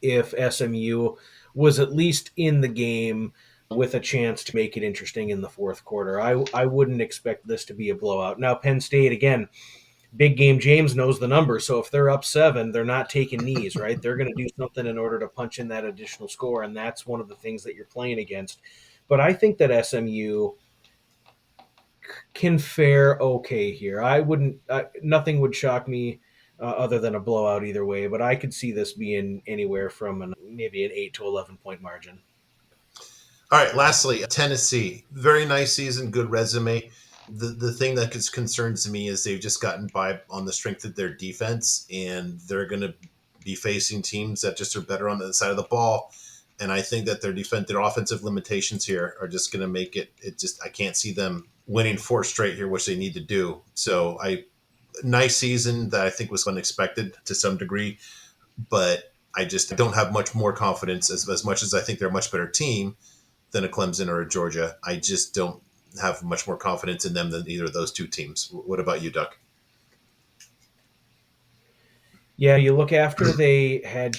if SMU was at least in the game with a chance to make it interesting in the fourth quarter. I wouldn't expect this to be a blowout. Now, Penn State, again, big game James knows the number. So if they're up 7, they're not taking knees, right? They're going to do something in order to punch in that additional score. And that's one of the things that you're playing against. But I think that SMU can fare okay here. Nothing would shock me other than a blowout either way, but I could see this being anywhere from maybe an 8 to 11 point margin. All right, lastly, Tennessee. Very nice season, good resume. The thing that concerns me is they've just gotten by on the strength of their defense, and they're going to be facing teams that just are better on the side of the ball. And I think that their offensive limitations here are just going to make it. I can't see them winning 4 straight here, which they need to do. So nice season that I think was unexpected to some degree, but I just don't have much more confidence as much as I think they're a much better team than a Clemson or a Georgia. I just don't have much more confidence in them than either of those two teams. What about you, Duck? Yeah, you look after they had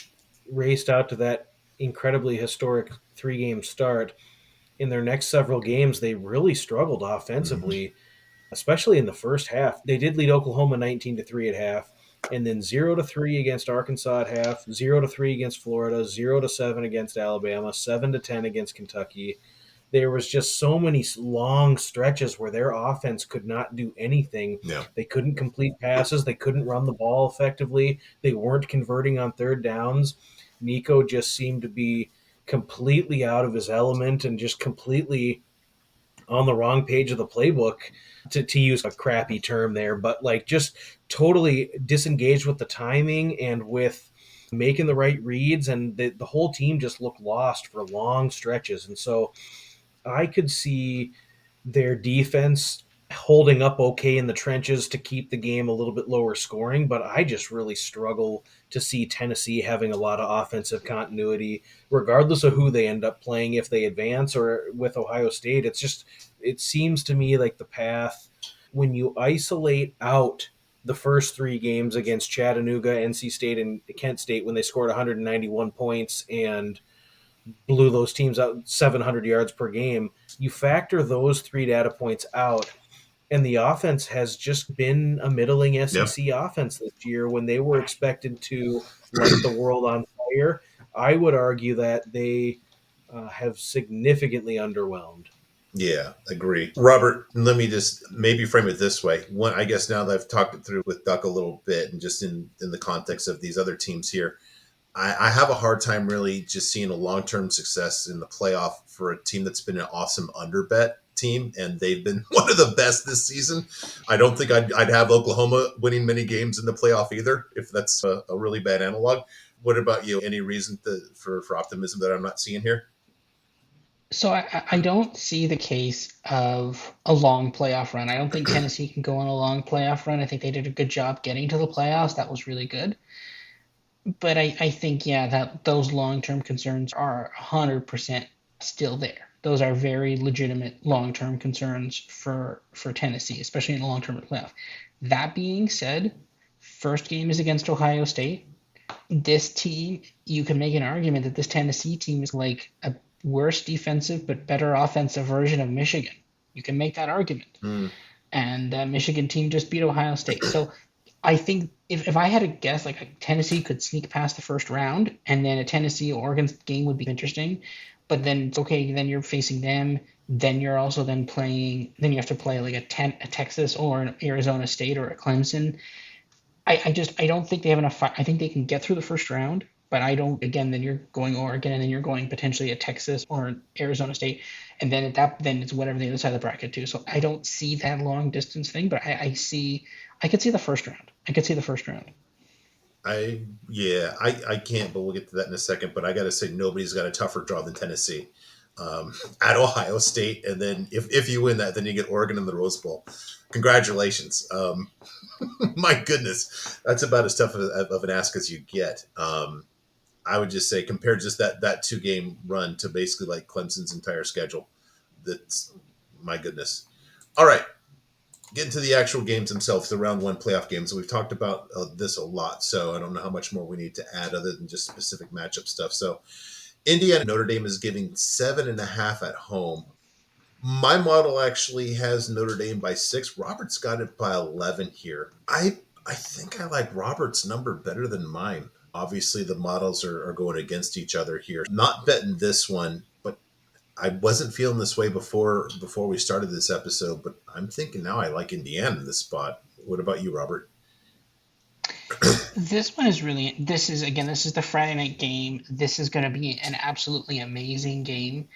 raced out to that incredibly historic 3-game start. In their next several games, they really struggled offensively, especially in the first half. They did lead Oklahoma 19-3 at half, and then 0-3 against Arkansas at half, 0-3 against Florida, 0-7 against Alabama, 7-10 against Kentucky. There was just so many long stretches where their offense could not do anything. Yeah. They couldn't complete passes. They couldn't run the ball effectively. They weren't converting on third downs. Nico just seemed to be completely out of his element and just completely on the wrong page of the playbook, to use a crappy term there, but like just totally disengaged with the timing and with making the right reads, and the whole team just looked lost for long stretches. And so I could see their defense holding up okay in the trenches to keep the game a little bit lower scoring, but I just really struggle to see Tennessee having a lot of offensive continuity, regardless of who they end up playing, if they advance or with Ohio State. It seems to me like the path, when you isolate out the first three games against Chattanooga, NC State, and Kent State, when they scored 191 points and blew those teams out 700 yards per game, you factor those three data points out, and the offense has just been a middling Yep. SEC offense this year when they were expected to light the world on fire. I would argue that they have significantly underwhelmed. Yeah, agree. Robert, let me just maybe frame it this way. One, I guess now that I've talked it through with Duck a little bit and just in the context of these other teams here, I have a hard time really just seeing a long-term success in the playoff for a team that's been an awesome underbet team, and they've been one of the best this season. I don't think I'd have Oklahoma winning many games in the playoff either, if that's a really bad analog. What about you? Any reason for optimism that I'm not seeing here? So I don't see the case of a long playoff run. I don't think Tennessee can go on a long playoff run. I think they did a good job getting to the playoffs. That was really good. But I think, yeah, that those long-term concerns are 100% still there. Those are very legitimate long-term concerns for Tennessee, especially in the long-term playoff. That being said, first game is against Ohio State. This team, you can make an argument that this Tennessee team is like a worse defensive but better offensive version of Michigan. You can make that argument. Hmm. And Michigan team just beat Ohio State. So I think if I had to guess, like Tennessee could sneak past the first round, and then a Tennessee Oregon game would be interesting. But then it's okay. Then you're facing them. Then you're also then playing. Then you have to play like a Texas or an Arizona State or a Clemson. I don't think they have enough. I think they can get through the first round, but I don't. Again, then you're going Oregon, and then you're going potentially a Texas or an Arizona State, and then then it's whatever the other side of the bracket too. So I don't see that long distance thing, but I could see the first round. I could see the first round. I can't, but we'll get to that in a second. But I got to say, nobody's got a tougher draw than Tennessee at Ohio State, and then if you win that, then you get Oregon in the Rose Bowl. Congratulations! My goodness, that's about as tough of an ask as you get. I would just say, compare just that 2 game run to basically like Clemson's entire schedule. That's, my goodness. All right, get into the actual games themselves, the round one playoff games. We've talked about this a lot, so I don't know how much more we need to add other than just specific matchup stuff. So Indiana Notre Dame is giving 7.5 at home. My model actually has Notre Dame by 6. Robert's got it by 11 here. I think I like Robert's number better than mine. Obviously, the models are going against each other here. Not betting this one, but I wasn't feeling this way before we started this episode. But I'm thinking now I like Indiana in this spot. What about you, Robert? This one is really. This is again. This is the Friday night game. This is going to be an absolutely amazing game.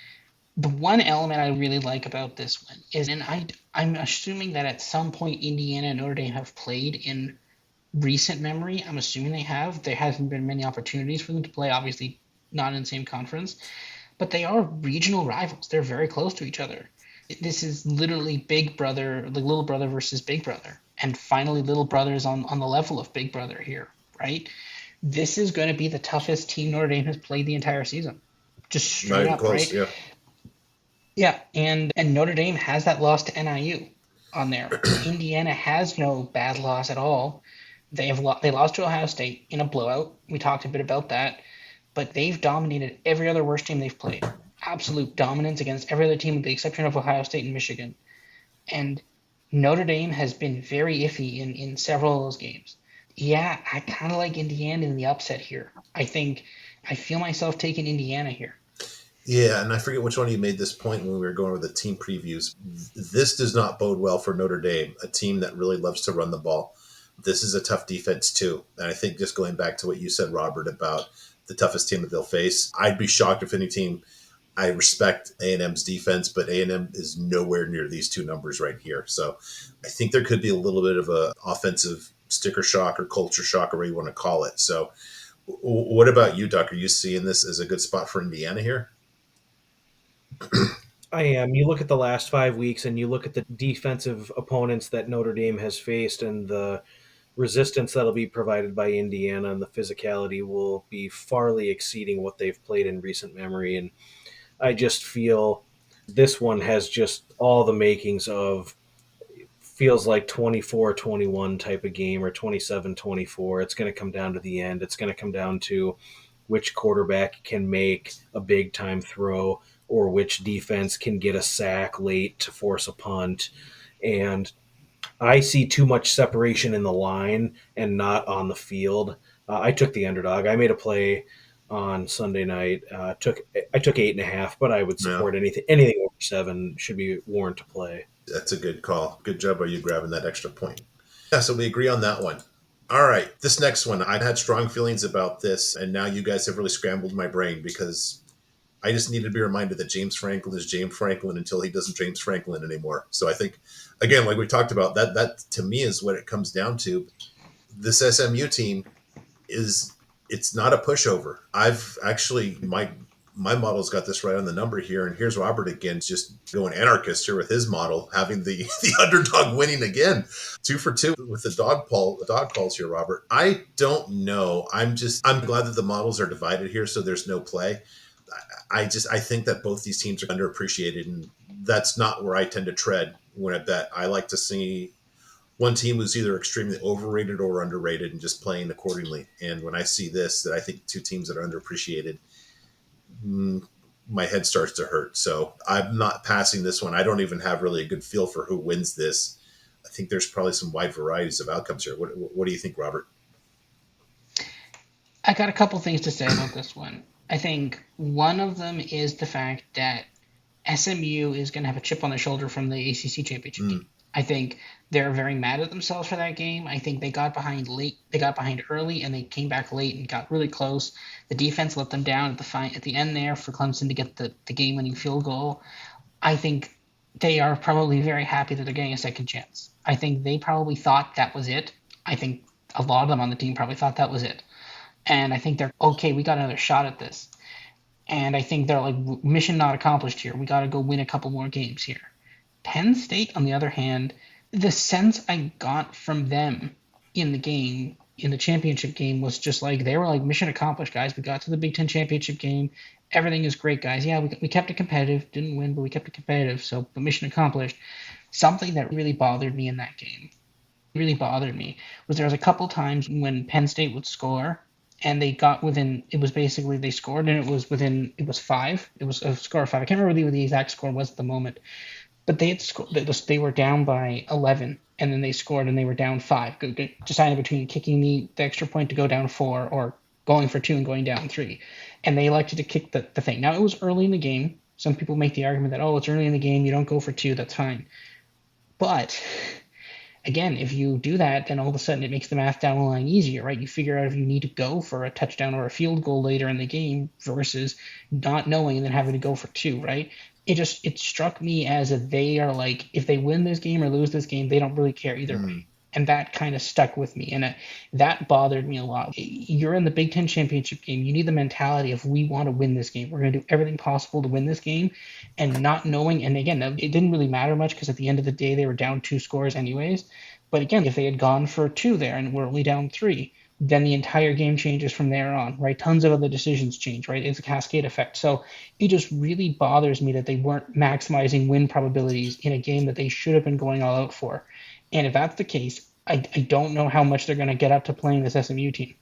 The one element I really like about this one is, and I'm assuming that at some point Indiana and Notre Dame have played in recent memory. I'm assuming they have. There hasn't been many opportunities for them to play, obviously not in the same conference, but they are regional rivals. They're very close to each other. This is literally big brother, like little brother versus big brother. And finally, little brother is on the level of big brother here, right? This is going to be the toughest team Notre Dame has played the entire season. Just Not straight even up, close. right? Yeah. Yeah, and Notre Dame has that loss to NIU on there. Indiana has no bad loss at all. They lost to Ohio State in a blowout. We talked a bit about that, but they've dominated every other worst team they've played. Absolute dominance against every other team with the exception of Ohio State and Michigan. And Notre Dame has been very iffy in several of those games. Yeah, I kind of like Indiana in the upset here. I feel myself taking Indiana here. Yeah, and I forget which one of you made this point when we were going over the team previews. This does not bode well for Notre Dame, a team that really loves to run the ball. This is a tough defense too. And I think just going back to what you said, Robert, about the toughest team that they'll face. I'd be shocked if any team. I respect A&M's defense, but A&M is nowhere near these two numbers right here. So I think there could be a little bit of a offensive sticker shock or culture shock, or whatever you want to call it. So what about you, Duck? Are you seeing this as a good spot for Indiana here? I am. You look at the last 5 weeks and you look at the defensive opponents that Notre Dame has faced, and the resistance that'll be provided by Indiana and the physicality will be farly exceeding what they've played in recent memory. And I just feel this one has just all the makings of feels like 24-21 type of game, or 27-24. It's going to come down to the end. It's going to come down to which quarterback can make a big time throw, or which defense can get a sack late to force a punt. And I see too much separation in the line and not on the field. I took the underdog. I made a play on Sunday night. I took 8.5, but I would Yeah, support anything over 7 should be warned to play. that's a good call. Good job by you grabbing that extra point. Yeah, so we agree on that one. All right, this next one, I had strong feelings about this, and now you guys have really scrambled my brain because I just need to be reminded that James Franklin is James Franklin until he doesn't James Franklin anymore. So I think, again, like we talked about, that to me is what it comes down to. This SMU team is it's not a pushover. I've actually my model's got this right on the number here, and here's Robert again, just going anarchist here with his model, having the the underdog winning again, 2 for 2 with the dog calls here, Robert. I don't know. I'm glad that the models are divided here, so there's no play. I think that both these teams are underappreciated, and that's not where I tend to tread when I bet. I like to see one team who's either extremely overrated or underrated and just playing accordingly. And when I see this, that I think two teams that are underappreciated, my head starts to hurt. So I'm not passing this one. I don't even have really a good feel for who wins this. I think there's probably some wide varieties of outcomes here. What do you think, Robert? I got a couple things to say about this one. I think one of them is the fact that SMU is going to have a chip on their shoulder from the ACC championship Mm, game. I think they're very mad at themselves for that game. I think they got behind late. They got behind early, and they came back late and got really close. The defense let them down at the end there for Clemson to get the game-winning field goal. I think they are probably very happy that they're getting a second chance. I think they probably thought that was it. I think a lot of them on the team probably thought that was it. And I think they're okay. We got another shot at this. And I think they're like, mission not accomplished here. We got to go win a couple more games here. Penn State, on the other hand, the sense I got from them in the game, in the championship game, was just like they were like, mission accomplished, guys. We got to the Big Ten championship game. Everything is great, guys. Yeah, we kept it competitive. Didn't win, but we kept it competitive. So, but mission accomplished. Something that really bothered me in that game, really bothered me, was there was a couple times when Penn State would score and they got within, it was basically they scored and it was 5. It was a score of 5. I can't remember what the exact score was at the moment, but they had scored, they were down by 11 and then they scored and they were down 5, deciding between kicking the extra point to go down 4 or going for 2 and going down 3, and they elected to kick the thing. Now it was early in the game. Some people make the argument that, oh, it's early in the game, you don't go for 2, that's fine. But again, if you do that, then all of a sudden it makes the math down the line easier, right? You figure out if you need to go for a touchdown or a field goal later in the game versus not knowing and then having to go for 2, right? It struck me as if they are like, if they win this game or lose this game, they don't really care either mm. way. And that kind of stuck with me, and that bothered me a lot. You're in the Big Ten championship game. You need the mentality of, we want to win this game. We're going to do everything possible to win this game, and not knowing. And again, it didn't really matter much because at the end of the day, they were down 2 scores anyways. But again, if they had gone for 2 there and we're only down 3, then the entire game changes from there on, right? Tons of other decisions change, right? It's a cascade effect. So it just really bothers me that they weren't maximizing win probabilities in a game that they should have been going all out for. And if that's the case, I don't know how much they're going to get up to playing this SMU team.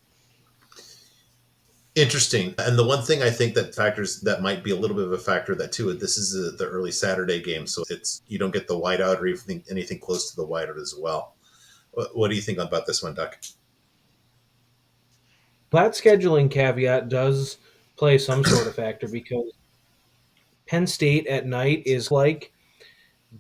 Interesting. And the one thing I think that might be a little bit of a factor that too, this is the early Saturday game, so it's you don't get the whiteout or anything close to the whiteout as well. What do you think about this one, Duck? That scheduling caveat does play some sort of factor, because Penn State at night is like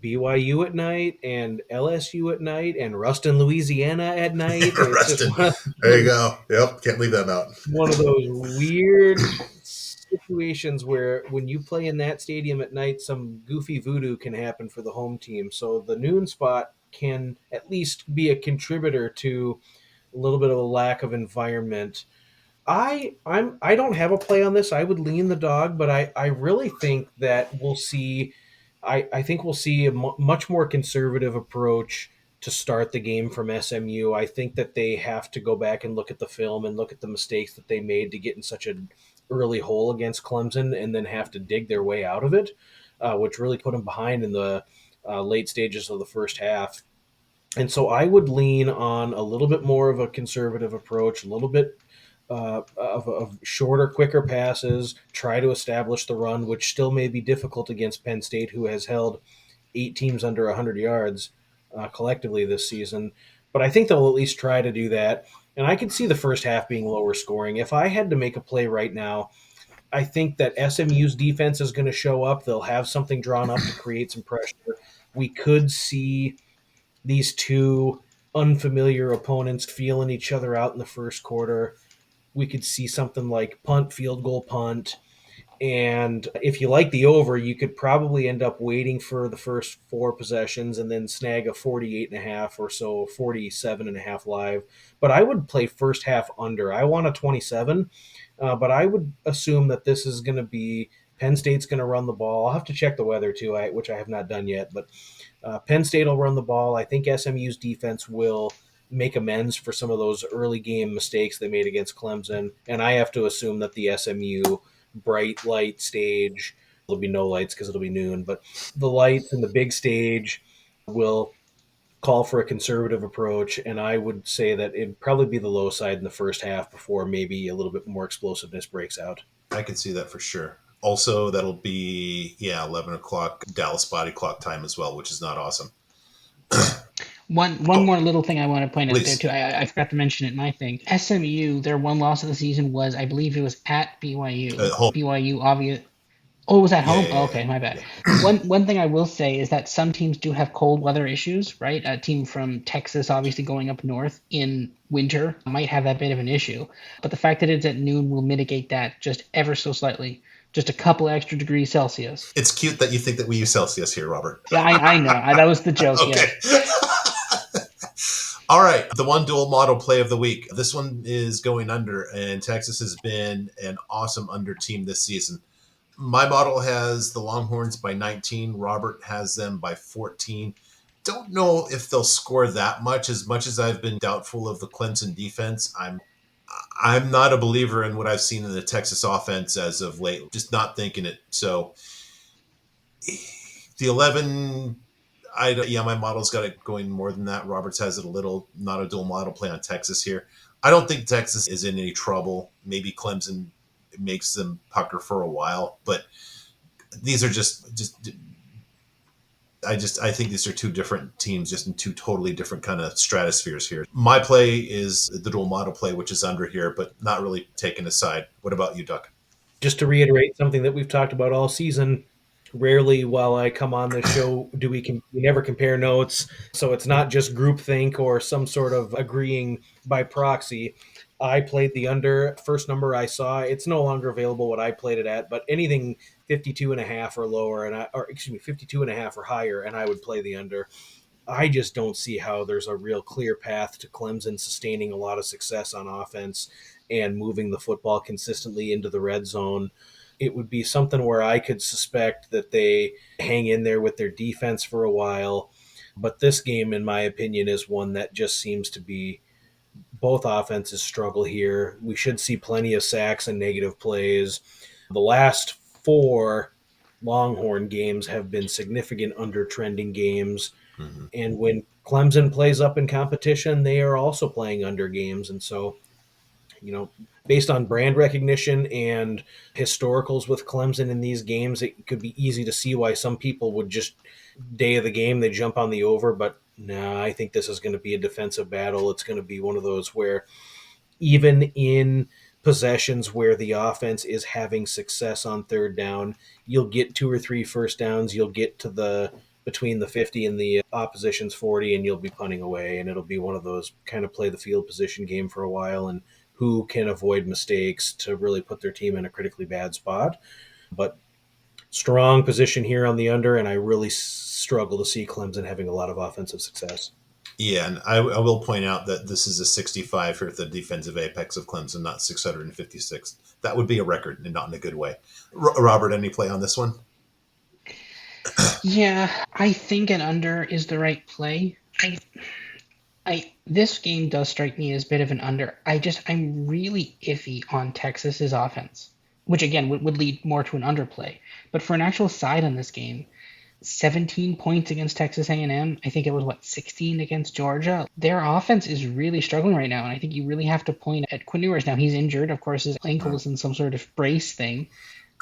BYU at night and LSU at night and Ruston, Louisiana at night. It's just Rustin. There you go. Yep. Can't leave them out. one of those weird situations where when you play in that stadium at night, some goofy voodoo can happen for the home team. So the noon spot can at least be a contributor to a little bit of a lack of environment. I don't have a play on this. I would lean the dog, but I really think that we'll see. I think we'll see a much more conservative approach to start the game from SMU. I think that they have to go back and look at the film and look at the mistakes that they made to get in such an early hole against Clemson, and then have to dig their way out of it, which really put them behind in the late stages of the first half. And so I would lean on a little bit more of a conservative approach, a little bit of shorter, quicker passes, try to establish the run, which still may be difficult against Penn State, who has held 8 teams under 100 yards collectively this season. But I think they'll at least try to do that. And I could see the first half being lower scoring. If I had to make a play right now, I think that SMU's defense is going to show up. They'll have something drawn up to create some pressure. We could see these two unfamiliar opponents feeling each other out in the first quarter. We could see something like punt, field goal, punt. And if you like the over, you could probably end up waiting for the first 4 possessions and then snag a 48.5 or so, 47.5 live. But I would play first half under. I want a 27, but I would assume that this is going to be Penn State's going to run the ball. I'll have to check the weather too, which I have not done yet. But Penn State will run the ball. I think SMU's defense will make amends for some of those early game mistakes they made against Clemson. And I have to assume that the SMU bright light stage, there'll be no lights because it'll be noon, but the lights and the big stage will call for a conservative approach. And I would say that it'd probably be the low side in the first half before maybe a little bit more explosiveness breaks out. I can see that for sure. Also, that'll be, 11 o'clock Dallas body clock time as well, which is not awesome. One more little thing I want to point out there Please. too. I forgot to mention it in my thing. SMU, their one loss of the season was, I believe it was at BYU. Home. BYU obvious. Oh, it was at home? Yeah, Oh, yeah. okay, my bad. Yeah. One thing I will say is that some teams do have cold weather issues, right? A team from Texas, obviously going up north in winter, might have that bit of an issue. But the fact that it's at noon will mitigate that just ever so slightly. Just a couple extra degrees Celsius. It's cute that you think that we use Celsius here, Robert. Yeah, I know. That was the joke. Okay. Yeah. All right, the one dual model play of the week. This one is going under, and Texas has been an awesome under team this season. My model has the Longhorns by 19. Robert has them by 14. Don't know if they'll score that much. As much as I've been doubtful of the Clemson defense, I'm not a believer in what I've seen in the Texas offense as of late. Just not thinking it. So the 11, my model's got it going more than that. Roberts has it a little, not a dual model play on Texas here. I don't think Texas is in any trouble. Maybe Clemson makes them pucker for a while, but these are I think these are two different teams, just in two totally different kind of stratospheres here. My play is the dual model play, which is under here, but not really taken aside. What about you, Duck? Just to reiterate something that we've talked about all season, rarely while I come on this show do we never compare notes. So it's not just groupthink or some sort of agreeing by proxy. I played the under. First number I saw, it's no longer available what I played it at, but anything 52.5 or lower, 52.5 or higher, and I would play the under. I just don't see how there's a real clear path to Clemson sustaining a lot of success on offense and moving the football consistently into the red zone. It would be something where I could suspect that they hang in there with their defense for a while. But this game, in my opinion, is one that just seems to be both offenses struggle here. We should see plenty of sacks and negative plays. The last 4 Longhorn games have been significant under-trending games. Mm-hmm. And when Clemson plays up in competition, they are also playing under games. And so, based on brand recognition and historicals with Clemson in these games, it could be easy to see why some people would just, day of the game, they jump on the over. But no, I think this is going to be a defensive battle. It's going to be one of those where even in possessions where the offense is having success on third down, you'll get 2 or 3 first downs. You'll get to the between the 50 and the opposition's 40, and you'll be punting away, and it'll be one of those kind of play the field position game for a while, and who can avoid mistakes to really put their team in a critically bad spot. But strong position here on the under, and I really struggle to see Clemson having a lot of offensive success. Yeah, and I will point out that this is a 65 here at the defensive apex of Clemson, not 656. That would be a record, and not in a good way. Robert, any play on this one? Yeah, I think an under is the right play. This game does strike me as a bit of an under. I'm really iffy on Texas's offense, which again would lead more to an underplay. But for an actual side on this game, 17 points against Texas A&M. I think it was 16 against Georgia. Their offense is really struggling right now, and I think you really have to point at Quinn Ewers. Now he's injured, of course, his ankle is in some sort of brace thing.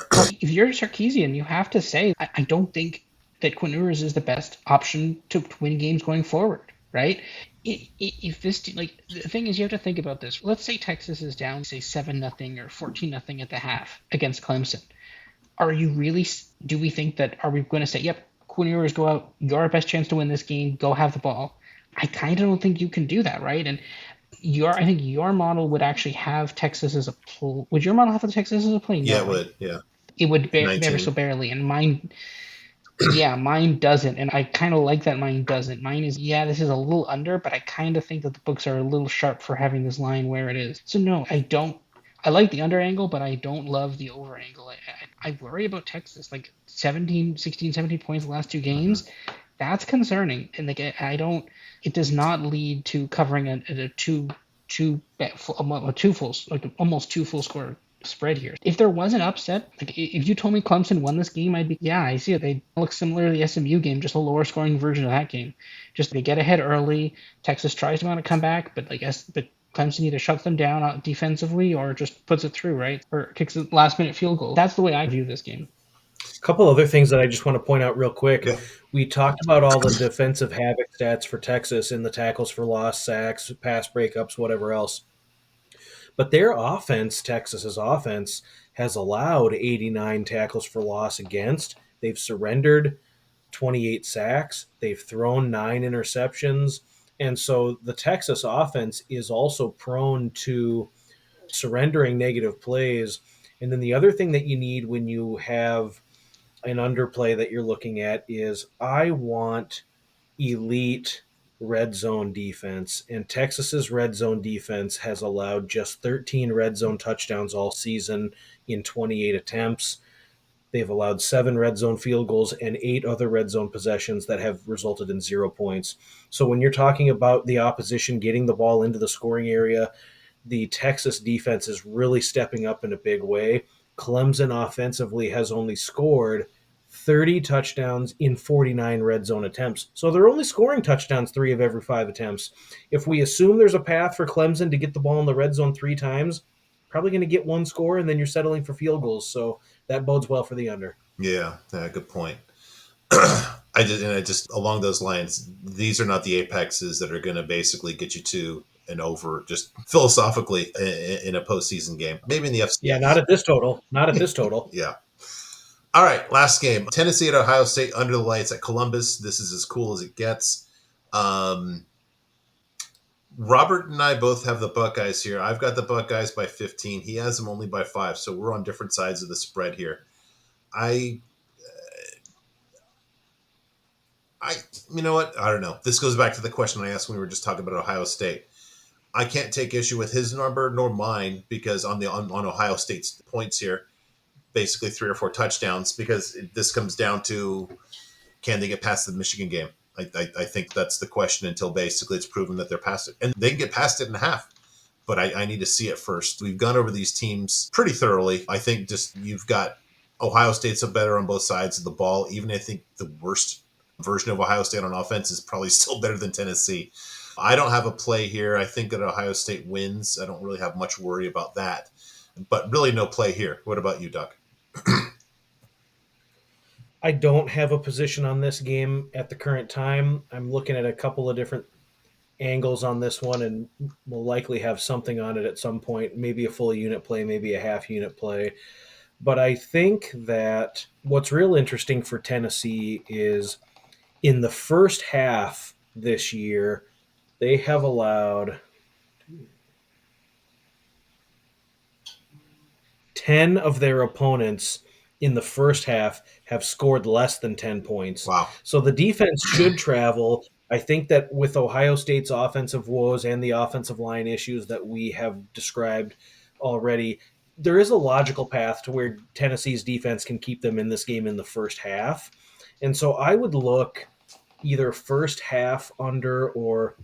But if you're Sarkisian, you have to say I don't think that Quinn Ewers is the best option to win games going forward, right? If this the thing is, you have to think about this. Let's say Texas is down, say 7-0 or 14-0 at the half against Clemson. Are you really? Do we think that? Are we going to say, "Yep, Quinn Ewers, go out. You're our best chance to win this game. Go have the ball." I kind of don't think you can do that, right? And I think your model would actually have Texas as a play. Would your model have Texas as a play? Yeah, No, it would. Yeah, it would ever 19. so barely, and mine. Yeah, mine doesn't, and I kind of like that mine doesn't. Mine is, this is a little under, but I kind of think that the books are a little sharp for having this line where it is. So no, I don't. I like the under angle, but I don't love the over angle. I worry about Texas, 17, 16, 17 points the last two games. That's concerning, and I don't. It does not lead to covering a almost two full score spread here. If there was an upset, if you told me Clemson won this game, I'd be, I see it. They look similar to the SMU game, just a lower scoring version of that game. Just they get ahead early. Texas tries to come back, but but Clemson either shuts them down defensively or just puts it through, right? Or kicks a last minute field goal. That's the way I view this game. A couple other things that I just want to point out real quick. Yeah. We talked about all the defensive havoc stats for Texas in the tackles for loss, sacks, pass breakups, whatever else. But their offense, Texas's offense, has allowed 89 tackles for loss against. They've surrendered 28 sacks. They've thrown 9 interceptions. And so the Texas offense is also prone to surrendering negative plays. And then the other thing that you need when you have an underplay that you're looking at is I want elite red zone defense, and Texas's red zone defense has allowed just 13 red zone touchdowns all season in 28 attempts. They've allowed 7 red zone field goals and 8 other red zone possessions that have resulted in 0 points. So when you're talking about the opposition getting the ball into the scoring area, the Texas defense is really stepping up in a big way. Clemson offensively has only scored 30 touchdowns in 49 red zone attempts. So they're only scoring touchdowns 3 of every 5 attempts. If we assume there's a path for Clemson to get the ball in the red zone 3 times, probably going to get 1 score, and then you're settling for field goals. So that bodes well for the under. Yeah, good point. I just along those lines, these are not the apexes that are going to basically get you to an over just philosophically in a postseason game. Maybe in the FCS. Yeah, not at this total. Not at this total. Yeah. All right, last game. Tennessee at Ohio State under the lights at Columbus. This is as cool as it gets. Robert and I both have the Buckeyes here. I've got the Buckeyes by 15. He has them only by 5, so we're on different sides of the spread here. You know what? I don't know. This goes back to the question I asked when we were just talking about Ohio State. I can't take issue with his number nor mine because on Ohio State's points here, basically 3 or 4 touchdowns, because this comes down to can they get past the Michigan game? I think that's the question until basically it's proven that they're past it. And they can get past it in half, but I need to see it first. We've gone over these teams pretty thoroughly. I think just you've got Ohio State's a better on both sides of the ball. Even I think the worst version of Ohio State on offense is probably still better than Tennessee. I don't have a play here. I think that Ohio State wins. I don't really have much worry about that, but really no play here. What about you, Duck? I don't have a position on this game at the current time. I'm looking at a couple of different angles on this one, and we'll likely have something on it at some point, maybe a full unit play, maybe a half unit play. But I think that what's real interesting for Tennessee is In the first half this year, they have allowed 10 of their opponents in the first half have scored less than 10 points. Wow. So the defense should travel. I think that with Ohio State's offensive woes and the offensive line issues that we have described already, there is a logical path to where Tennessee's defense can keep them in this game in the first half. And so I would look either first half under, or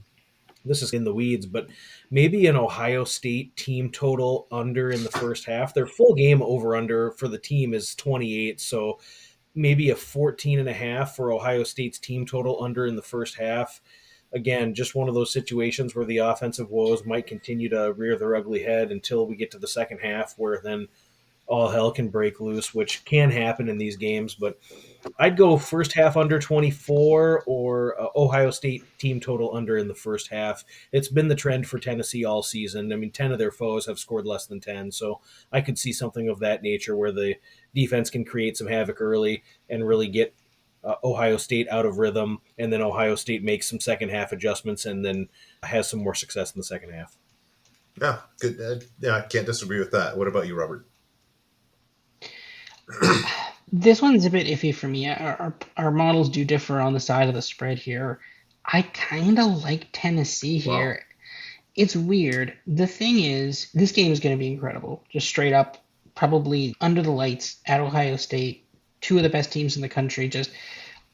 this is in the weeds, but maybe an Ohio State team total under in the first half. Their full game over under for the team is 28. So maybe a 14.5 for Ohio State's team total under in the first half. Again, just one of those situations where the offensive woes might continue to rear their ugly head until we get to the second half, where then all hell can break loose, which can happen in these games. But I'd go first half under 24, or Ohio State team total under in the first half. It's been the trend for Tennessee all season. I mean, 10 of their foes have scored less than 10. So I could see something of that nature where the defense can create some havoc early and really get Ohio State out of rhythm. And then Ohio State makes some second half adjustments and then has some more success in the second half. Yeah, good. Yeah, I can't disagree with that. What about you, Robert? This one's a bit iffy for me. Our models do differ on the side of the spread here. I kind of like Tennessee here. Wow. It's weird. The thing is, this game is going to be incredible. Just straight up, probably under the lights at Ohio State. Two of the best teams in the country. Just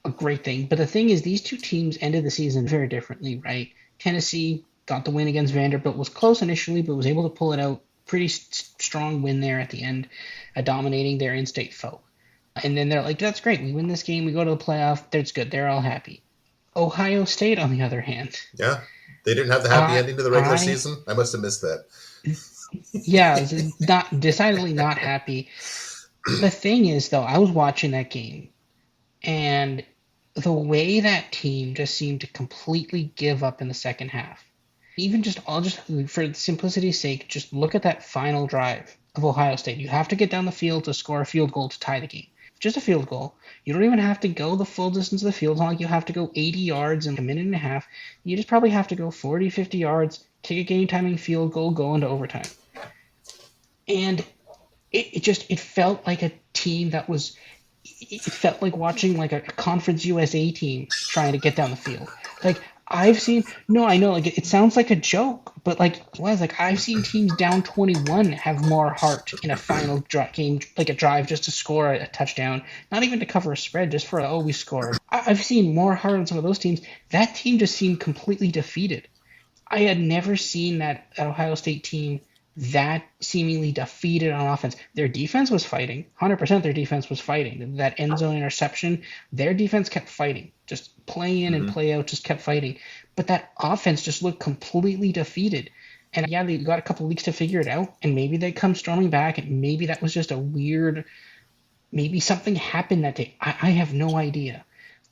a great thing. But the thing is, these two teams ended the season very differently, right? Tennessee got the win against Vanderbilt, was close initially, but was able to pull it out. Pretty strong win there at the end, dominating their in-state foe. And then they're like, that's great. We win this game. We go to the playoff. That's good. They're all happy. Ohio State, on the other hand. Yeah. They didn't have the happy ending to the regular I season. I must have missed that. Yeah, this is not decidedly not happy. The thing is, though, I was watching that game, and the way that team just seemed to completely give up in the second half. Even just, I'll just, for simplicity's sake, just look at that final drive of Ohio State. You have to get down the field to score a field goal to tie the game. Just a field goal. You don't even have to go the full distance of the field. It's not like you have to go 80 yards in a minute and a half. You just probably have to go 40, 50 yards, kick a game-timing field goal, go into overtime. And it felt like a team that was, it felt like watching like a Conference USA team trying to get down the field. Like, I've seen, no, I know, like, it sounds like a joke, but like, I've seen teams down 21 have more heart in a final game, like a drive just to score a touchdown, not even to cover a spread, just for, oh, we scored. I've seen more heart on some of those teams. That team just seemed completely defeated. I had never seen that Ohio State team that seemingly defeated on offense. Their defense was fighting. 100% their defense was fighting. That end zone interception, their defense kept fighting. Just play in and play out, just kept fighting. But that offense just looked completely defeated. And yeah, they got a couple weeks to figure it out, and maybe they come storming back, and maybe that was just a weird, maybe something happened that day. I have no idea.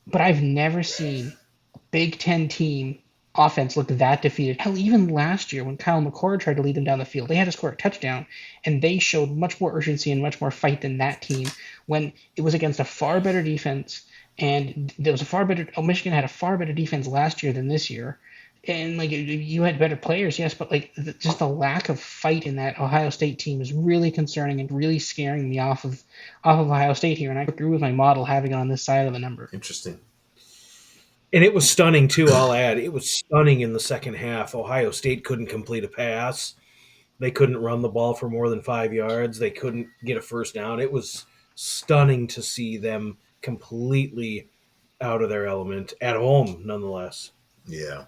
But I've never seen a Big Ten team offense look that defeated. Hell, even last year when Kyle McCord tried to lead them down the field, they had to score a touchdown, and they showed much more urgency and much more fight than that team when it was against a far better defense. And there was a far better. Oh, Michigan had a far better defense last year than this year, and like you had better players, yes, but like just the lack of fight in that Ohio State team is really concerning and really scaring me off of Ohio State here. And I agree with my model having it on this side of the number. Interesting. And it was stunning, too, I'll add. It was stunning in the second half. Ohio State couldn't complete a pass. They couldn't run the ball for more than 5 yards. They couldn't get a first down. It was stunning to see them completely out of their element at home, nonetheless. Yeah.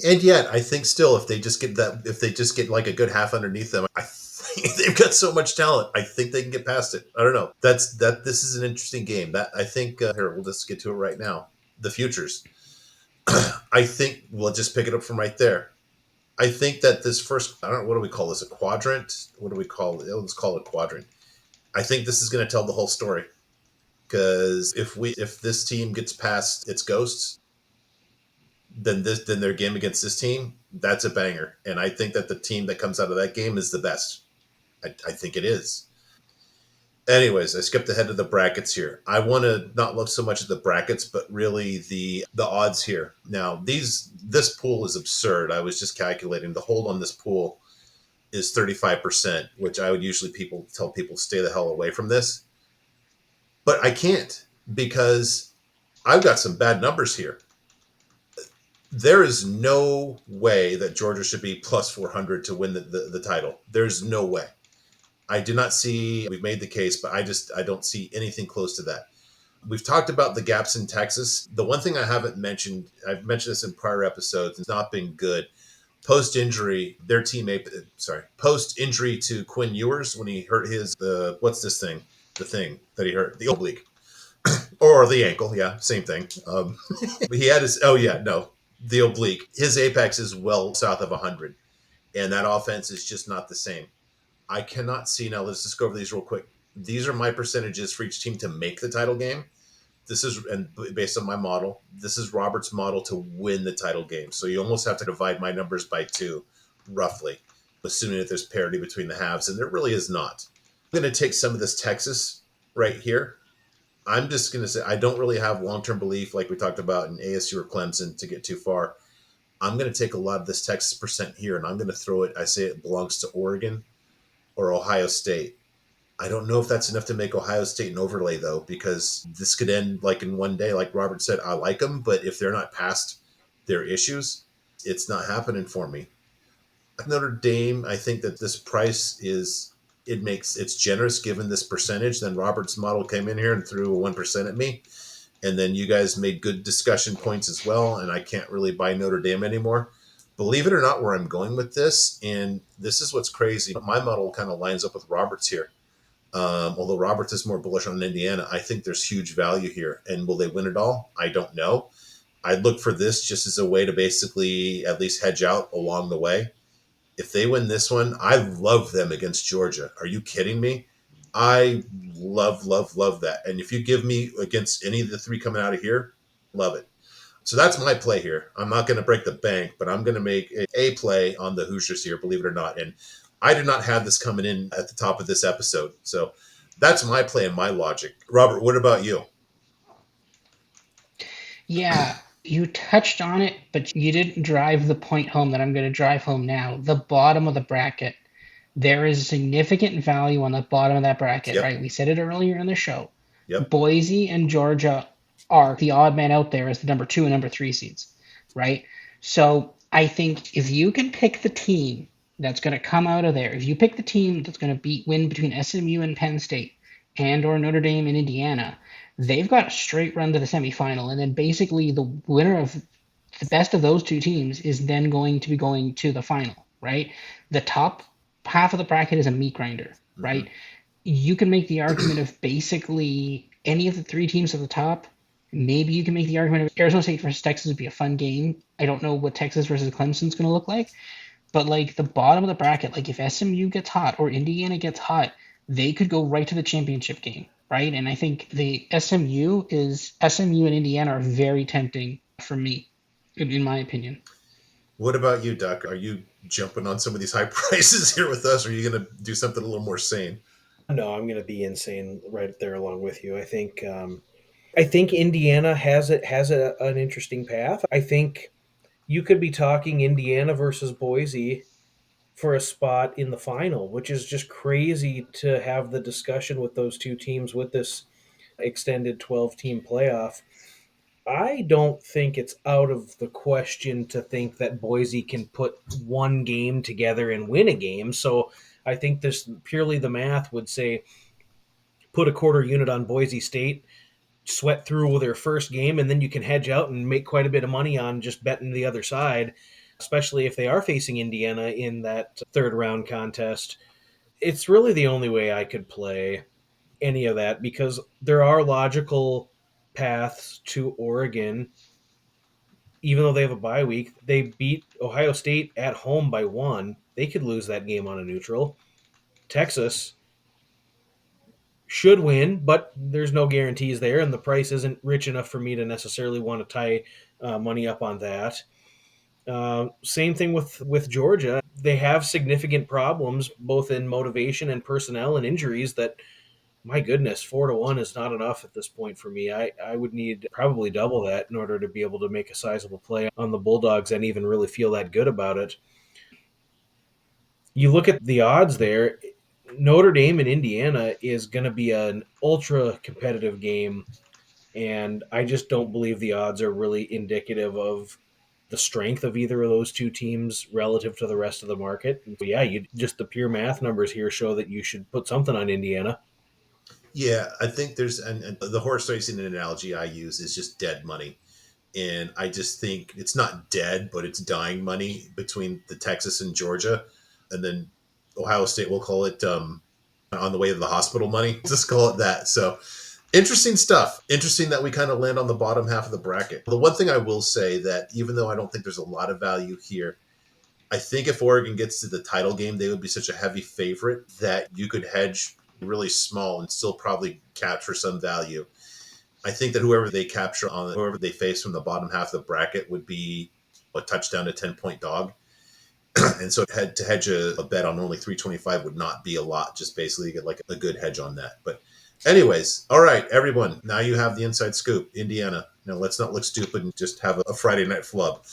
And yet, I think still, if they just get like a good half underneath them, I think they've got so much talent. I think they can get past it. I don't know. This is an interesting game. That I think here we'll just get to it right now. The futures. I think we'll just pick it up from right there. I think that this first, I don't know, what do we call this? A quadrant? What do we call it? Let's call it a quadrant. I think this is going to tell the whole story. Because if this team gets past its ghosts, then their game against this team, that's a banger. And I think that the team that comes out of that game is the best. I think it is. Anyways, I skipped ahead to the brackets here. I want to not look so much at the brackets, but really the odds here. Now, this pool is absurd. I was just calculating the hold on this pool is 35%, which I would usually tell people stay the hell away from this. But I can't because I've got some bad numbers here. There is no way that Georgia should be plus 400 to win the title. There's no way. I do not see, we've made the case, but I don't see anything close to that. We've talked about the gaps in Texas. The one thing I haven't mentioned, I've mentioned this in prior episodes, it's not been good. Post injury, their teammate, post injury to Quinn Ewers when he hurt what's this thing? The thing that he hurt, the oblique or the ankle. Yeah, same thing. He had the oblique. His apex is well south of 100, and that offense is just not the same. I cannot see now. Let's just go over these real quick. These are my percentages for each team to make the title game. This is, and based on my model, this is Robert's model to win the title game. So you almost have to divide my numbers by 2, roughly, assuming that there's parity between the halves, and there really is not. I'm going to take some of this Texas right here. I'm just going to say I don't really have long-term belief, like we talked about in ASU or Clemson, to get too far. I'm going to take a lot of this Texas percent here, and I'm going to throw it. I say it belongs to Oregon or Ohio State. I don't know if that's enough to make Ohio State an overlay, though, because this could end like in one day. Like Robert said, I like them, but if they're not past their issues, it's not happening for me. Notre Dame, I think that this price it's generous given this percentage. Then Robert's model came in here and threw a 1% at me. And then you guys made good discussion points as well, and I can't really buy Notre Dame anymore. Believe it or not, where I'm going with this, and this is what's crazy, my model kind of lines up with Robert's here. Although Roberts is more bullish on Indiana, I think there's huge value here. And will they win it all? I don't know. I'd look for this just as a way to basically at least hedge out along the way. If they win this one, I love them against Georgia. Are you kidding me? I love, love, love that. And if you give me against any of the 3 coming out of here, love it. So that's my play here. I'm not going to break the bank, but I'm going to make a play on the Hoosiers here, believe it or not. And I did not have this coming in at the top of this episode. So that's my play and my logic. Robert, what about you? Yeah, you touched on it, but you didn't drive the point home that I'm going to drive home now. The bottom of the bracket. There is significant value on the bottom of that bracket, Yep. right? We said it earlier in the show. Yep. Boise and Georgia are the odd man out there as the number 2 and number 3 seeds, right? So I think if you can pick the team that's going to come out of there, if you pick the team that's going to win between SMU and Penn State and or Notre Dame and Indiana, they've got a straight run to the semifinal. And then basically the winner of the best of those 2 teams is then going to be going to the final, right? The top half of the bracket is a meat grinder, right? Mm-hmm. You can make the argument of basically any of the 3 teams at the top. Maybe you can make the argument of Arizona State versus Texas would be a fun game. I don't know what Texas versus Clemson's going to look like, but like the bottom of the bracket, like if SMU gets hot or Indiana gets hot, they could go right to the championship game, right? And I think the SMU and Indiana are very tempting for me, in my opinion. What about you, Duck? Are you jumping on some of these high prices here with us, or are you going to do something a little more sane? No, I'm going to be insane right there along with you. I think Indiana has an interesting path. I think you could be talking Indiana versus Boise for a spot in the final, which is just crazy to have the discussion with those 2 teams with this extended 12-team playoff. I don't think it's out of the question to think that Boise can put one game together and win a game. So I think this purely the math would say put a quarter unit on Boise State, sweat through their first game, and then you can hedge out and make quite a bit of money on just betting the other side, especially if they are facing Indiana in that 3rd round contest. It's really the only way I could play any of that because there are logical paths to Oregon. Even though they have a bye week, they beat Ohio State at home by 1. They could lose that game on a neutral. Texas should win, but there's no guarantees there, and the price isn't rich enough for me to necessarily want to tie money up on that. Same thing with Georgia. They have significant problems both in motivation and personnel and injuries that My goodness, 4-1 is not enough at this point for me. I would need probably double that in order to be able to make a sizable play on the Bulldogs and even really feel that good about it. You look at the odds there, Notre Dame and Indiana is going to be an ultra competitive game, and I just don't believe the odds are really indicative of the strength of either of those two teams relative to the rest of the market. And so, yeah, you just the pure math numbers here show that you should put something on Indiana. Yeah, I think and the horse racing analogy I use is just dead money. And I just think it's not dead, but it's dying money between the Texas and Georgia. And then Ohio State, we'll call it on the way to the hospital money. Just call it that. So interesting stuff. Interesting that we kind of land on the bottom half of the bracket. The one thing I will say that even though I don't think there's a lot of value here, I think if Oregon gets to the title game, they would be such a heavy favorite that you could hedge really small and still probably capture some value. I think that whoever they capture on whoever they face from the bottom half of the bracket would be a touchdown to 10-point dog. And so to hedge a bet on only 325 would not be a lot. Just basically get like a good hedge on that. But anyways, all right, everyone. Now you have the inside scoop. Indiana. Now let's not look stupid and just have a Friday night flub.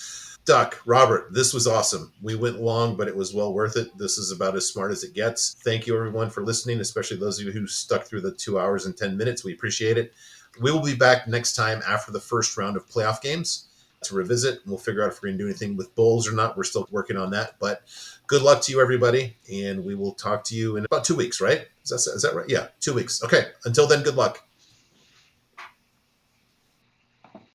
Duck, Robert, this was awesome. We went long, but it was well worth it. This is about as smart as it gets. Thank you, everyone, for listening, especially those of you who stuck through the 2 hours and 10 minutes. We appreciate it. We will be back next time after the first round of playoff games to revisit. We'll figure out if we're going to do anything with bowls or not. We're still working on that. But good luck to you, everybody. And we will talk to you in about 2 weeks, right? Is that right? Yeah, 2 weeks. Okay. Until then, good luck.